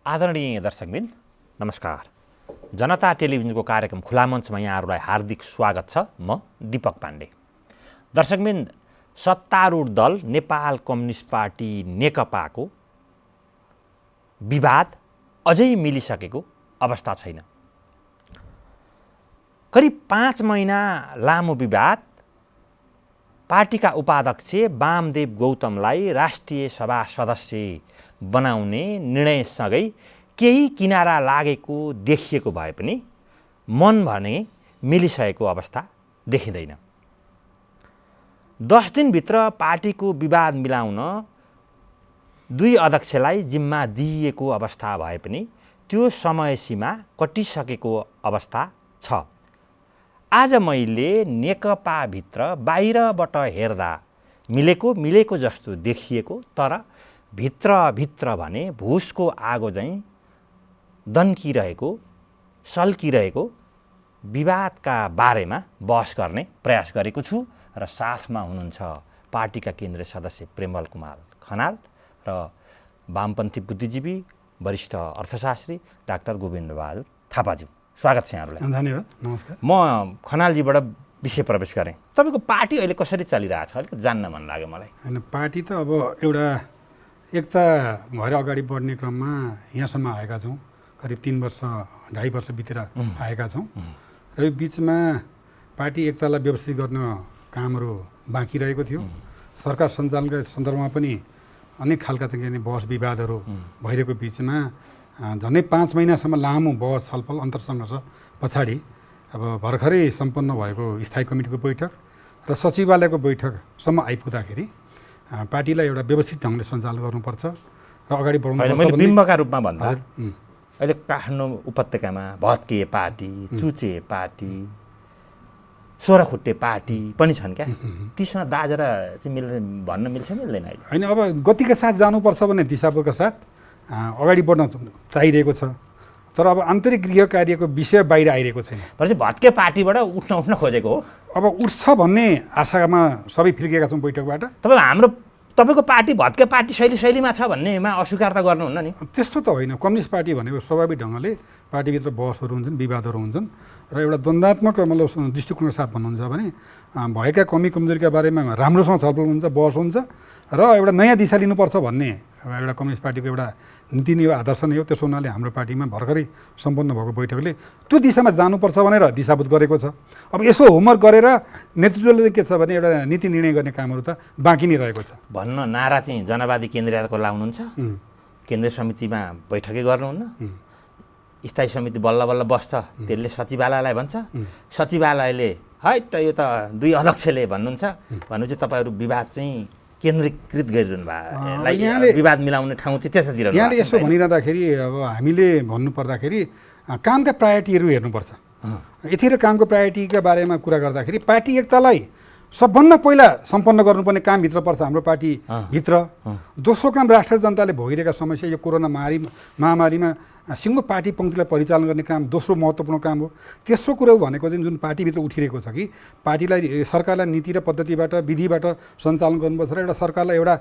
आदरणीय दर्शकबिन नमस्कार। जनता टेलिभिजनको कार्यक्रम खुला मञ्चमा यहाँहरूलाई हार्दिक स्वागत छ। म दीपक पाण्डे। दर्शकबिन, सत्तारूढ दल नेपाल कम्युनिस्ट पार्टी नेकपाको विवाद अझै मिलिसकेको अवस्था छैन। करिब 5 महिना लामो विवाद पार्टीका उपाध्यक्ष वामदेव गौतमलाई राष्ट्रिय सभा सदस्य बनाउने निर्णयसँगै केही किनारा लागेको देखिएको भए पनि मन भने मिलिसकेको अवस्था देखिँदैन। 10 दिनभित्र पार्टीको विवाद मिलाउन 2 अध्यक्षलाई जिम्मा दिइएको अवस्था भए पनि त्यो समय सीमा कटिसकेको अवस्था छ। आज मैले नेकपाभित्र बाहिरबाट हेर्दा मिलेको जस्तो देखिएको, तर भित्र भने भुसको आगो चाहिँ दन्किरहेको सल्किरहेको विवादका बारेमा बहस गर्ने प्रयास गरेको छु। र साथमा हुनुहुन्छ पार्टीका केन्द्रीय सदस्य प्रेमबल कुमार खनाल र वामपन्थी बुद्धिजीवी वरिष्ठ अर्थशास्त्री डाक्टर गोविन्द बहादुर थापाज्यू। स्वागत छ यहाँहरूलाई। धन्यवाद। नमस्कार। म खनालजीबाट विषय प्रवेश गरेँ। तपाईँको पार्टी अहिले कसरी चलिरहेछ अलिकति जान्न मन लाग्यो मलाई। होइन, पार्टी त अब एउटा एकता भएर अगाडि बढ्ने क्रममा यहाँसम्म आएका छौँ। करिब 3 वर्ष 2.5 वर्ष बितेर आएका छौँ। र यो बिचमा पार्टी एकतालाई व्यवस्थित गर्न कामहरू बाँकी रहेको थियो। सरकार सञ्चालनका सन्दर्भमा पनि अनेक खालका चाहिँ बहस विवादहरू भइरहेको बिचमा झन्डै 5 महिनासम्म लामो बहस छलफल अन्तर्सङ्घर्ष पछाडि अब भर्खरै सम्पन्न भएको स्थायी कमिटीको बैठक र सचिवालयको बैठकसम्म आइपुग्दाखेरि पार्टीलाई एउटा व्यवस्थित ढङ्गले सञ्चालन गर्नुपर्छ र अगाडि बढाउनुपर्छ। मैले बिम्बका रूपमा भन्दा अहिले काठमाडौँ उपत्यकामा भत्किए पार्टी, चुचे पार्टी, 16 खुट्टे पार्टी पनि छन् क्या। तीसँग दाजेर चाहिँ भन्न मिल्छ मिल्दैन? होइन, अब गतिका साथ जानुपर्छ भने दिशाका साथ अगाडि बढ्न चाहिरहेको छ। तर अब आन्तरिक गृह कार्यको विषय बाहिर आइरहेको छैन। भनेपछि भत्के पार्टीबाट उठ्न खोजेको हो। अब उठ्छ भन्ने आशामा सबै फिर्केका छौँ बैठकबाट। तपाईँको पार्टी भत्के पार्टी शैलीमा छ भन्नेमा अस्वीकार त गर्नुहुन्न नि? त्यस्तो त होइन। कम्युनिस्ट पार्टी भनेको स्वाभाविक ढङ्गले पार्टीभित्र बहसहरू हुन्छन्, विवादहरू हुन्छन् र एउटा द्वन्द्वात्मक मतलब दृष्टिकोणको साथ भन्नुहुन्छ भने भएका कमी कमजोरीका बारेमा राम्रोसँग छलफल हुन्छ, बहस हुन्छ र एउटा नयाँ दिशा लिनुपर्छ भन्ने एउटा कम्युनिस्ट पार्टीको एउटा नीति नै हो, आदर्श नै हो। त्यसो हुनाले हाम्रो पार्टीमा भर्खरै सम्पन्न भएको बैठकले त्यो दिशामा जानुपर्छ भनेर दिशाभूत गरेको छ। अब यसो होमवर्क गरेर नेतृत्वले के छ भने एउटा नीति निर्णय गर्ने कामहरू त बाँकी नै रहेको छ। भन्न नारा चाहिँ जनवादी केन्द्रीयताको लाउनुहुन्छ, केन्द्रीय समितिमा बैठकै गर्नुहुन्न, स्थायी समिति बल्ल बल्ल बस्छ, त्यसले सचिवालयलाई भन्छ, सचिवालयले हैट यो त 2 अध्यक्षले भन्नुहुन्छ भनेपछि तपाईँहरू विवाद चाहिँ केन्द्रीकृत गरिरहनु भयो। यहाँले विवाद मिलाउने ठाउँ चाहिँ त्यसैतिर यहाँले यसो भनिरहँदाखेरि अब हामीले भन्नुपर्दाखेरि कामका प्रायोरिटीहरू हेर्नुपर्छ। यतिखेर कामको प्रायोरिटीका बारेमा कुरा गर्दाखेरि पार्टी एकतालाई सबभन्दा पहिला सम्पन्न गर्नुपर्ने कामभित्र पर्छ हाम्रो पार्टीभित्र। दोस्रो काम राष्ट्र जनताले भोगिरहेका समस्या, यो कोरोना महामारीमा सिङ्गो पार्टी पङ्क्तिलाई परिचालन गर्ने काम दोस्रो महत्त्वपूर्ण काम हो। तेस्रो कुरो भनेको चाहिँ जुन पार्टीभित्र उठिरहेको छ कि पार्टीलाई सरकारलाई नीति र पद्धतिबाट विधिबाट सञ्चालन गर्नुपर्छ र एउटा सरकारलाई एउटा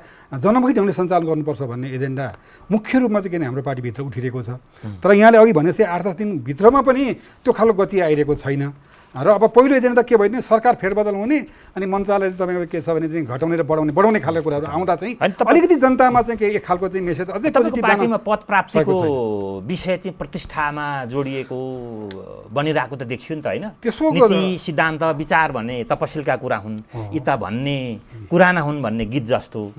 जनमुखी ढङ्गले सञ्चालन गर्नुपर्छ भन्ने एजेन्डा मुख्य रूपमा चाहिँ किन हाम्रो पार्टीभित्र उठिरहेको छ। तर यहाँले अघि भने जस्तै 8-10 दिनभित्रमा पनि त्यो खालको गति आइरहेको छैन। र अब पहिलो एजेन्डा के भयो भने सरकार फेरबदल हुने अनि मन्त्रालय तपाईँको के छ भने चाहिँ घटाउने र बढाउने खालको कुराहरू आउँदा चाहिँ अलिकति जनतामा चाहिँ एक खालको चाहिँ मेसेज अझै पोजिटिभ पार्टीमा पद प्राप्तिको विषय चाहिँ प्रतिष्ठामा जोडिएको बनिरहेको त देखियो नि त होइन? त्यसो नीति सिद्धान्त विचार भन्ने तपसिलका कुरा हुन्, यी त भन्ने पुराना हुन् भन्ने गीत जस्तो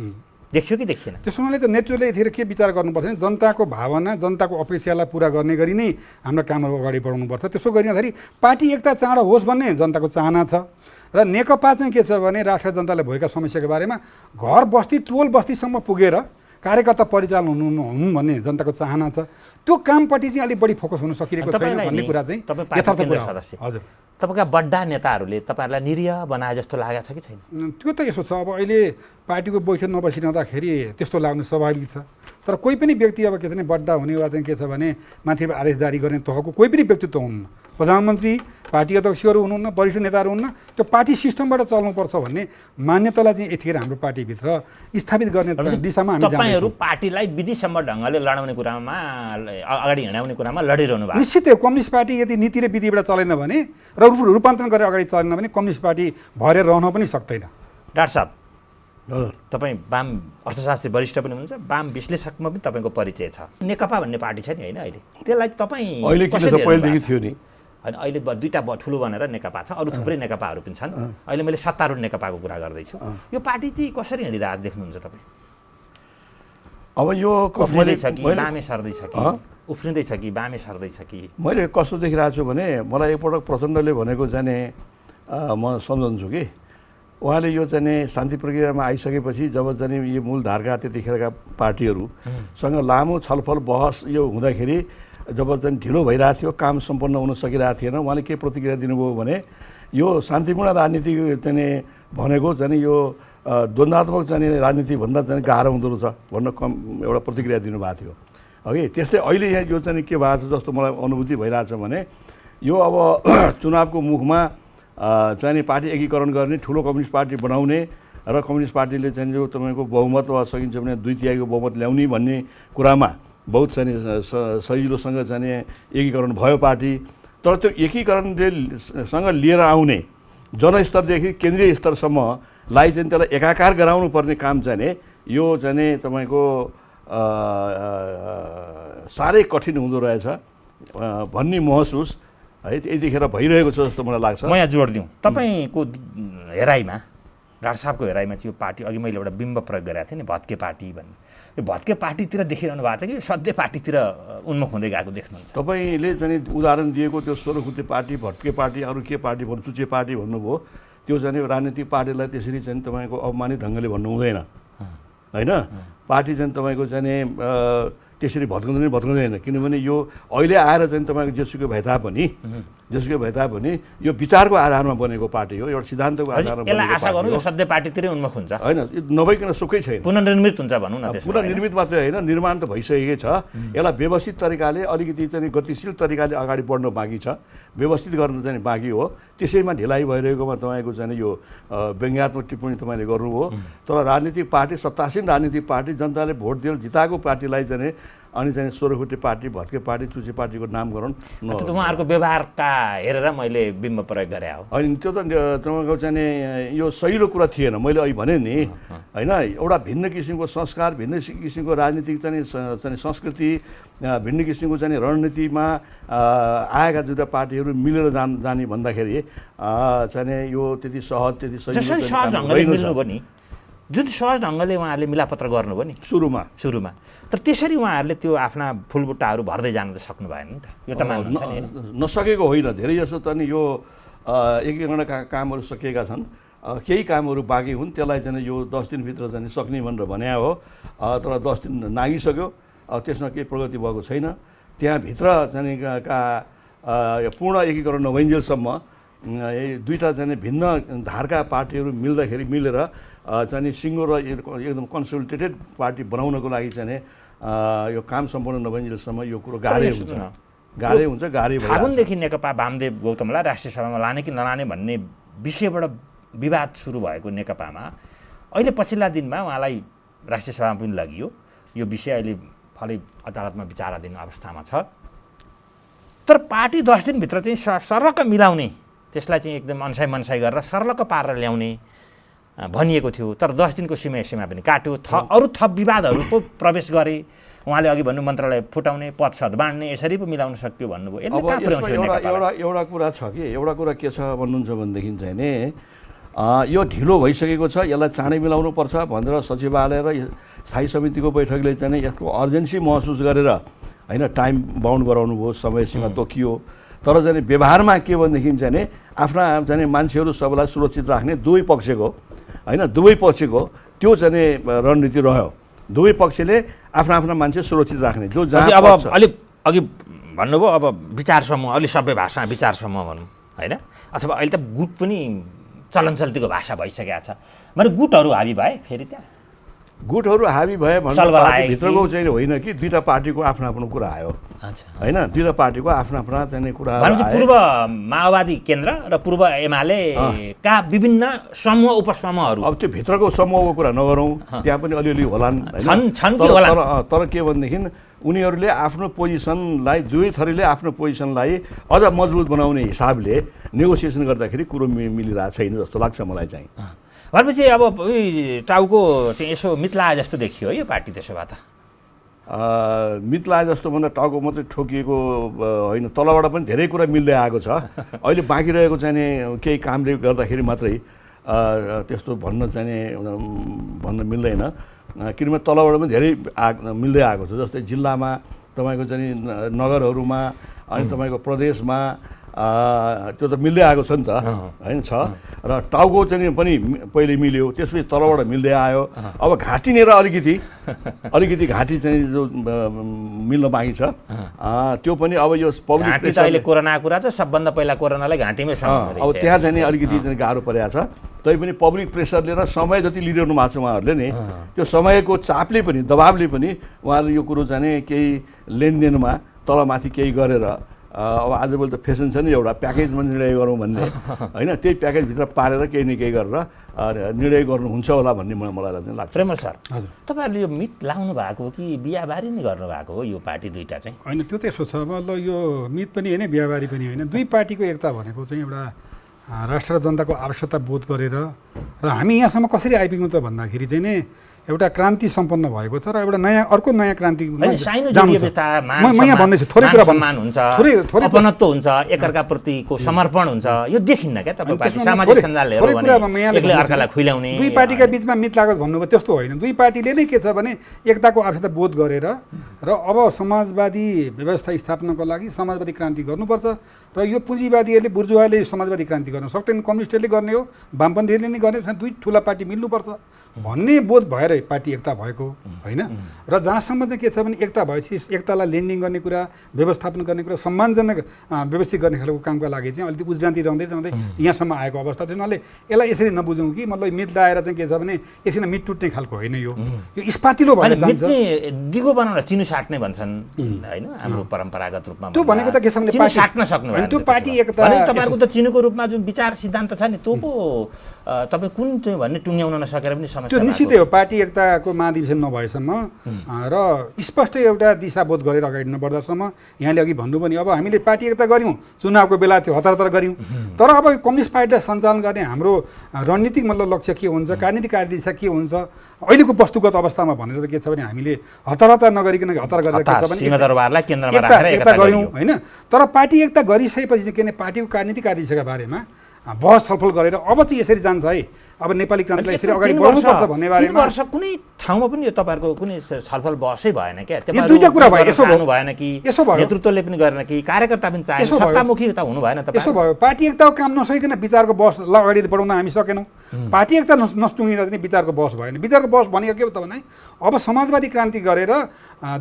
देखियो कि देखिएन? त्यसो हुनाले त नेतृत्वले यतिखेर के विचार गर्नुपर्छ भने जनताको भावना, जनताको अपेक्षालाई पुरा गर्ने गरी नै हाम्रो कामहरू अगाडि बढाउनुपर्छ। त्यसो गरिँदाखेरि पार्टी एकता चाँडो होस् भन्ने जनताको चाहना छ। र नेकपा चाहिँ के छ भने राष्ट्र जनताले भएका समस्याको बारेमा घर बस्ती टोल बस्तीसम्म पुगेर कार्यकर्ता परिचालन हुनु भन्ने जनताको चाहना छ। त्यो कामपट्टि चाहिँ अलिक बढी फोकस हुन सकिरहेको छैन भन्ने कुरा चाहिँ यथार्थ कुरा हो। हजुर, तपाईँका बड्डा नेताहरूले तपाईँहरूलाई निरीह बनाए जस्तो लागेको छ कि छैन? त्यो त यसो छ, अब अहिले पार्टीको बैठक नबसिरहँदाखेरि त्यस्तो लाग्नु स्वाभाविक छ। तर कोही पनि व्यक्ति अब के छ भने बड्डा हुने वा चाहिँ के छ भने माथिबाट आदेश जारी गर्ने तहको कोही पनि व्यक्तित्व हुनुहुन्न। प्रधानमन्त्री पार्टी अध्यक्षहरू हुनुहुन्न, वरिष्ठ नेताहरू हुनुहुन्न। त्यो पार्टी सिस्टमबाट चल्नुपर्छ भन्ने मान्यतालाई चाहिँ यतिखेर हाम्रो पार्टीभित्र स्थापित गर्ने दिशामा हामी तपाईहरु पार्टीलाई विधिसम्म ढङ्गले लडाउने कुरामा अगाडि हिँडाउने कुरामा लडिरहनु भएको। निश्चित हो, कम्युनिस्ट पार्टी यदि नीति र विधिबाट चलेन भने र रूपान्तरण गरेर अगाडि चलेन भने कम्युनिस्ट पार्टी भएर रहन पनि सक्दैन। डाक्टर साहब, तपाईँ वाम अर्थशास्त्री वरिष्ठ पनि हुनुहुन्छ, वाम विश्लेषकमा पनि तपाईँको परिचय छ। नेकपा भन्ने पार्टी छ नि होइन अहिले, त्यसलाई तपाईँ अहिले किन छ, पहिलेदेखि थियो नि। होइन, अहिले दुईवटा ठुलो बनेर नेकपा छ, अरू थुप्रै नेकपाहरू पनि छन्। अहिले मैले सत्तारूढ नेकपाको कुरा गर्दैछु। यो पार्टी चाहिँ कसरी हिँडिरहेको देख्नुहुन्छ तपाईँ? अब यो उफ्रिँदै छ कि बामे सर्दैछ कि उफ्रिँदै छ कि बामे सर्दैछ कि? मैले कस्तो देखिरहेको छु भने मलाई एकपटक प्रचण्डले भनेको जाने म सम्झन्छु कि उहाँले यो चाहिँ शान्ति प्रक्रियामा आइसकेपछि जब चाहिँ यो मूलधारका त्यतिखेरका पार्टीहरूसँग लामो छलफल बहस यो हुँदाखेरि जब चाहिँ ढिलो भइरहेको थियो, काम सम्पन्न हुन सकिरहेको थिएन, उहाँले के प्रतिक्रिया दिनुभयो भने यो शान्तिपूर्ण राजनीति चाहिँ भनेको चाहिँ यो द्वन्द्वात्मक चाहिँ राजनीतिभन्दा चाहिँ गाह्रो हुँदो रहेछ भन्न एउटा प्रतिक्रिया दिनुभएको थियो अघि। त्यस्तै अहिले यहाँ यो चाहिँ के भएको छ जस्तो मलाई अनुभूति भइरहेछ भने यो अब चुनावको मुखमा चाहिँ पार्टी एकीकरण गर्ने, ठुलो कम्युनिस्ट पार्टी बनाउने र कम्युनिस्ट पार्टीले चाहिँ यो तपाईँको बहुमत वा सकिन्छ भने 2/3 बहुमत ल्याउने भन्ने कुरामा बहुत चाहिँ सजिलोसँग चाहिँ एकीकरण भयो पार्टी। तर त्यो एकीकरणसँग लिएर आउने जनस्तरदेखि केन्द्रीय स्तरसम्मलाई चाहिँ त्यसलाई एकाकार गराउनु पर्ने काम चाहिँ यो चाहिँ तपाईँको साह्रै कठिन हुँदो रहेछ भन्ने महसुस है यतिखेर भइरहेको छ जस्तो मलाई लाग्छ। म यहाँ जोड दिउँ, तपाईँको हेराइमा, डाक्टर साहबको हेराइमा चाहिँ यो पार्टी, अघि मैले एउटा बिम्ब प्रयोग गरेको थिएँ नि भत्के पार्टी भन्ने, यो भत्के पार्टीतिर देखिरहनु भएको छ कि सधैँ पार्टीतिर उन्मुख हुँदै गएको देख्नुहुन्छ? तपाईँले चाहिँ उदाहरण दिएको त्यो 16 खुट्टे पार्टी, भत्के पार्टी, अरू के पार्टी भन्नु, चुचे पार्टी भन्नुभयो, त्यो चाहिँ राजनीतिक पार्टीलाई त्यसरी चाहिँ तपाईँको अपमानित ढङ्गले भन्नु हुँदैन होइन। पार्टी चाहिँ तपाईँको चाहिँ त्यसरी भत्काउँदैन किनभने यो अहिले आएर चाहिँ तपाईँको जेसुकै भए तापनि यो विचारको आधारमा बनेको पार्टी हो, एउटा सिद्धान्तको आधारमा बनेको आशा गरौँ यो सधैँ पार्टीतिरै उन्मुख हुन्छ होइन, नभइकन सुकै छैन, पुनर्निर्मित हुन्छ भनौँ न। पुनर्निर्मित मात्रै होइन, निर्माण त भइसकेकै छ। यसलाई व्यवस्थित तरिकाले अलिकति चाहिँ गतिशील तरिकाले अगाडि बढ्न बाँकी छ, व्यवस्थित गर्न चाहिँ बाँकी हो। त्यसैमा ढिलाइ भइरहेकोमा तपाईँको चाहिँ यो व्यङ्ग्यात्मक टिप्पणी तपाईँले गर्नुभयो। तर राजनीतिक पार्टी, सत्तासीन राजनीतिक पार्टी, जनताले भोट दिएर जिताएको पार्टीलाई चाहिँ अनि चाहिँ 16 खुट्टे पार्टी, भत्के पार्टी, चुचे पार्टीको नामकरण उहाँहरूको व्यवहारका हेरेर मैले बिम्ब प्रयोग गरे हो। होइन, त्यो त तपाईँको चाहिँ यो सहिलो कुरा थिएन। मैले अहिले भने नि होइन, एउटा भिन्न किसिमको संस्कार, भिन्न किसिमको राजनीतिक चाहिँ संस्कृति, भिन्न किसिमको चाहिँ रणनीतिमा आएका दुईवटा पार्टीहरू मिलेर जाने भन्दाखेरि चाहिँ यो त्यति सहज, त्यति सजिलो जुन सहज ढङ्गले उहाँहरूले मिलापत्र गर्नुभयो नि सुरुमा, तर त्यसरी उहाँहरूले त्यो आफ्ना फुलबुट्टाहरू भर्दै जान त सक्नु भएन नि त। यो त नसकेको होइन, धेरै जसो त नि यो एकीकरणका कामहरू सकिएका छन्, केही कामहरू बाँकी हुन्, त्यसलाई चाहिँ यो 10 दिनभित्र चाहिँ सक्ने भनेर भने हो। तर 10 दिन नागिसक्यो, त्यसमा केही प्रगति भएको छैन। त्यहाँभित्र चाहिँ पूर्ण एकीकरण नभइन्जेलसम्म दुईवटा चाहिँ भिन्न धारका पार्टीहरू मिलेर चाहिँ सिङ्गो र एकदम कन्सोलिडेटेड पार्टी बनाउनको लागि चाहिँ यो काम सम्पन्न नभइन्जेलसम्म यो कुरो गाह्रै हुन्छ। फागुनदेखि नेकपा वामदेव गौतमलाई राष्ट्रिय सभामा लाने कि नलाने भन्ने विषयबाट विवाद सुरु भएको नेकपामा अहिले पछिल्ला दिनमा उहाँलाई राष्ट्रिय सभामा पनि लगियो। यो विषय अहिले फलै अदालतमा विचाराधीन अवस्थामा छ। तर पार्टी 10 दिनभित्र चाहिँ सर्लक्क मिलाउने, त्यसलाई चाहिँ एकदम मनसाई गरेर सर्लक्क पारेर ल्याउने भनिएको थियो। तर 10 दिनको सीमा पनि काट्यो। अरू थप विवादहरू पो प्रवेश गरे। उहाँले अघि भन्नु मन्त्रालय फुटाउने, पद सद बाँड्ने, यसरी पो मिलाउन सक्यो भन्नुभयो। एउटा कुरा छ कि, एउटा कुरा के छ भन्नुहुन्छ भनेदेखि चाहिँ नि यो ढिलो भइसकेको छ, यसलाई चाँडै मिलाउनु पर्छ भनेर सचिवालय र स्थायी समितिको बैठकले चाहिँ यसको अर्जेन्सी महसुस गरेर होइन टाइम बाउन्ड गराउनु भयो, समय सीमा तोकियो। तर चाहिँ व्यवहारमा के भनेदेखि चाहिँ नि आफ्ना चाहिँ मान्छेहरू सबैलाई सुरक्षित राख्ने दुवै पक्षको त्यो चाहिँ रणनीति रह्यो। दुवै पक्षले आफ्ना मान्छे सुरक्षित राख्ने जो जहाँ अब अलिक अघि भन्नुभयो अब विचार समूह, अलि सभ्य भाषा विचार समूह भनौँ होइन, अथवा अहिले त गुट पनि चलन चल्तीको भाषा भइसकेको छ। मैले गुटहरू हाबी भए फेरि त्यहाँ गुटहरू हाबी भए भन्ने सलबल आयो भित्रको चाहिँ होइन कि दुईवटा पार्टीको आफ्नो आफ्नो कुरा आयो होइन, दुईवटा पार्टीको आफ्नो आफ्ना चाहिँ कुरा भनेपछि पूर्व माओवादी केन्द्र र पूर्व एमाले का विभिन्न समूह उपसमूहहरू अब त्यो भित्रको समूहको कुरा नगरौँ, त्यहाँ पनि अलिअलि होलान् छन् कि होला। तर के भनेदेखि उनीहरूले आफ्नो पोजिसनलाई, दुवै थरीले आफ्नो पोजिसनलाई अझ मजबुत बनाउने हिसाबले नेगोसिएसन गर्दाखेरि कुरो मिलिरहेको छैन जस्तो लाग्छ मलाई चाहिँ। भनेपछि अब टाउको चाहिँ यसो मितलाए जस्तो देखियो है यो पार्टी, त्यसो भए त मितलाए जस्तो भन्दा टाउको मात्रै ठोकिएको होइन, तलबाट पनि धेरै कुरा मिल्दै आएको छ। अहिले बाँकी रहेको चाहिँ केही कामले गर्दाखेरि मात्रै त्यस्तो भन्न मिल्दैन, किनभने तलबाट पनि धेरै मिल्दै आएको छ। जस्तै जिल्लामा तपाईँको चाहिँ नगरहरूमा अनि तपाईँको प्रदेशमा त्यो त मिल्दै आएको छ नि त होइन छ। र टाउको चाहिँ पनि पहिले मिल्यो, त्यसपछि तलबाट मिल्दै आयो। अब घाँटीनेर अलिकति घाँटी चाहिँ जो मिल्न बाँकी छ त्यो पनि अब यो पब्लिक घाँटी त अहिले कोरोनाको कुरा छ, सबभन्दा पहिला कोरोनालाई घाँटीमै अब त्यहाँ चाहिँ अलिकति चाहिँ गाह्रो परेको छ। तैपनि पब्लिक प्रेसरले र समय जति लिइरहनु भएको छ उहाँहरूले नि, त्यो समयको चापले पनि दबावले पनि उहाँहरू यो कुरो चाहिँ केही लेनदेनमा तलमाथि केही गरेर अब आजभोलि त फेसन छ नि एउटा प्याकेजमा निर्णय गरौँ भन्ने होइन, त्यही प्याकेजभित्र पारेर केही न केही गरेर निर्णय गर्नुहुन्छ होला भन्ने मलाई चाहिँ लाग्छ। प्रेमल सर, हजुर तपाईँहरूले यो मित लाउनु भएको हो कि बिहाबारी नै गर्नुभएको हो यो पार्टी दुईटा चाहिँ? होइन, त्यो त यसो छ, मतलब यो मित पनि होइन बिहाबारी पनि होइन, दुई पार्टीको एकता भनेको चाहिँ एउटा राष्ट्र र जनताको आवश्यकता बोध गरेर र हामी यहाँसम्म कसरी आइपुग्यौँ त भन्दाखेरि चाहिँ नि एउटा क्रान्ति सम्पन्न भएको छ र एउटा अर्को नयाँ क्रान्ति म यहाँ भन्दैछु, थोरै कुरा हुन्छ, अपनत्व हुन्छ, एकअर्काप्रतिको समर्पण हुन्छ, यो देखिन्न क्या तपाईँ सामाजिक सञ्जालहरू एकले अर्कालाई खुइल्याउने। दुई पार्टीका बिचमा मित लागत भन्नुभयो त्यस्तो होइन, दुई पार्टीले नै के छ भने एकताको आवश्यकता बोध गरेर र अब समाजवादी व्यवस्था स्थापनाको लागि समाजवादी क्रान्ति गर्नुपर्छ र यो पुँजीवादीहरूले बुर्जुवाले समाजवादी क्रान्ति गर्न सक्दैन, कम्युनिस्टहरूले गर्ने हो, वामपन्थीहरूले नै गर्ने, दुई ठुला पार्टी मिल्नुपर्छ भन्ने बोध भएर पार्टी एकता भएको होइन। र जहाँसम्म चाहिँ के छ भने एकता भएपछि एकतालाई लेन्डिङ गर्ने कुरा, व्यवस्थापन गर्ने कुरा, सम्मानजनक व्यवस्थित गर्ने खालको कामका लागि चाहिँ अलिकति उज्रान्ति रहँदै यहाँसम्म आएको अवस्था चाहिँ। उहाँले यसलाई यसरी नबुझौँ कि मतलब मित लाएर चाहिँ के छ भने यसरी मित टुट्ने खालको होइन, यो स्पातिलो भएर जान्छ। दिगो बनाएर चिनो साट्ने भन्छन् होइन हाम्रो परम्परागत रूपमा, त्यो भनेको त के छ भने साट्न सक्नु त्यो पार्टी एकता तपाईँहरूको त चिनुको रूपमा जुन विचार सिद्धान्त छ नि त्यो पो तपाईँ कुन चाहिँ भन्ने टुङ्ग्याउन नसकेर पनि समस्या। त्यो निश्चितै हो, पार्टी एकताको महाधिवेशन नभएसम्म र स्पष्ट एउटा दिशाबोध गरेर अगाडि नबढ्दासम्म यहाँले अघि भन्नु पनि, अब हामीले पार्टी एकता गऱ्यौँ, चुनावको बेला त्यो हतार गऱ्यौँ, तर अब कम्युनिस्ट पार्टीलाई सञ्चालन गर्ने हाम्रो रणनीतिक मतलब लक्ष्य के हुन्छ, राजनीतिक कार्यदिशा के हुन्छ, अहिलेको वस्तुगत अवस्थामा भनेर के छ भने हामीले हतार नगरिकन हतार गरेर के छ भने एकता गऱ्यौँ होइन। तर पार्टी एकता गरिसकेपछि चाहिँ के भने पार्टीको राजनीतिक कार्यदिशाका बारेमा बहस छलफल गरेर अब चाहिँ यसरी जान्छ है, अब नेपाली क्रान्तिलाई यसरी अगाडि बढ्नुपर्छ भन्ने बारेमा वर्ष कुनै ठाउँमा पनि यो तपाईँहरूको कुनै छलफल बहसै भएन क्या? यो दुईटा कुरा भयो, यसो भएन कि यसो भयो, नेतृत्वले पनि गरेन कि कार्यकर्ता पनि चाहे, सत्तामुखी त हुनु भएन तपाईँ? यसो भयो, पार्टी एकताको काम नसकिकन विचारको बहस अगाडि बढाउन हामी सकेनौँ। पार्टी एकता नचुनिँदा चाहिँ विचारको बहस भएन। विचारको बहस भनेको के हो त भने अब समाजवादी क्रान्ति गरेर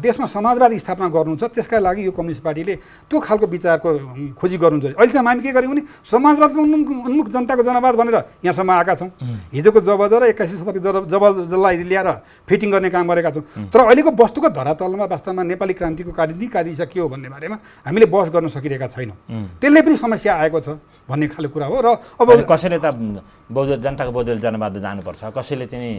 देशमा समाजवाद स्थापना गर्नु छ, त्यसका लागि यो कम्युनिस्ट पार्टीले त्यो खालको विचारको खोजी गर्नु जरुरी। अहिलेसम्म हामी के गर्यौँ भने समाजवादको उन्मुख जनताको जनवाद भनेर यहाँसम्म आएका छौँ। हिजोको जबज र 81 शताब्दीको जबजलाई ल्याएर फिटिङ गर्ने काम गरेका छौँ, तर अहिलेको वस्तुगत धरातलमा वास्तवमा नेपाली क्रान्तिको राजनीतिक कार्यदिशा के हो भन्ने बारेमा हामीले बहस गर्न सकिरहेका छैनौँ। त्यसले पनि समस्या आएको छ भन्ने खालको कुरा हो। र अब कसैले त जनताको बौद्धिक जनवाद जानुपर्छ, कसैले चाहिँ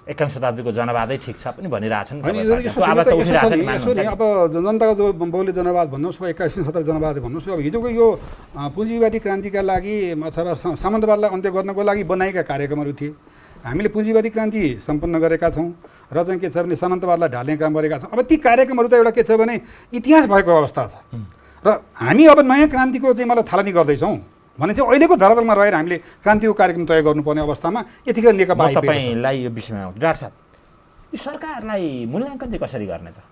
81 शताब्दीको जनवादै ठिक छ पनि भनिरहेछन्। अब जनताको जो बहुल्य जनवाद भन्नुहोस् वा 81 शताब्दी जनवाद भन्नुहोस्, अब हिजोको यो पुँजीवादी क्रान्तिका लागि अथवा सामन्तवादलाई अन्त्य गर्नको लागि बनाएका कार्यक्रमहरू थिए। हामीले पुँजीवादी क्रान्ति सम्पन्न गरेका छौँ र चाहिँ के छ भने सामन्तवादलाई ढाल्ने काम गरेका छौँ। अब ती कार्यक्रमहरू त एउटा के छ भने इतिहास भएको अवस्था छ र हामी अब नयाँ क्रान्तिको चाहिँ मलाई थालनी गर्दैछौँ भने चाहिँ अहिलेको धरातलमा रहेर हामीले क्रान्तिको कार्यक्रम तय गर्नुपर्ने अवस्थामा यतिखेर नेकपा तपाईँलाई यो विषयमा आउँछ। डाक्टर साहब, यो सरकारलाई मूल्याङ्कन चाहिँ कसरी गर्ने त?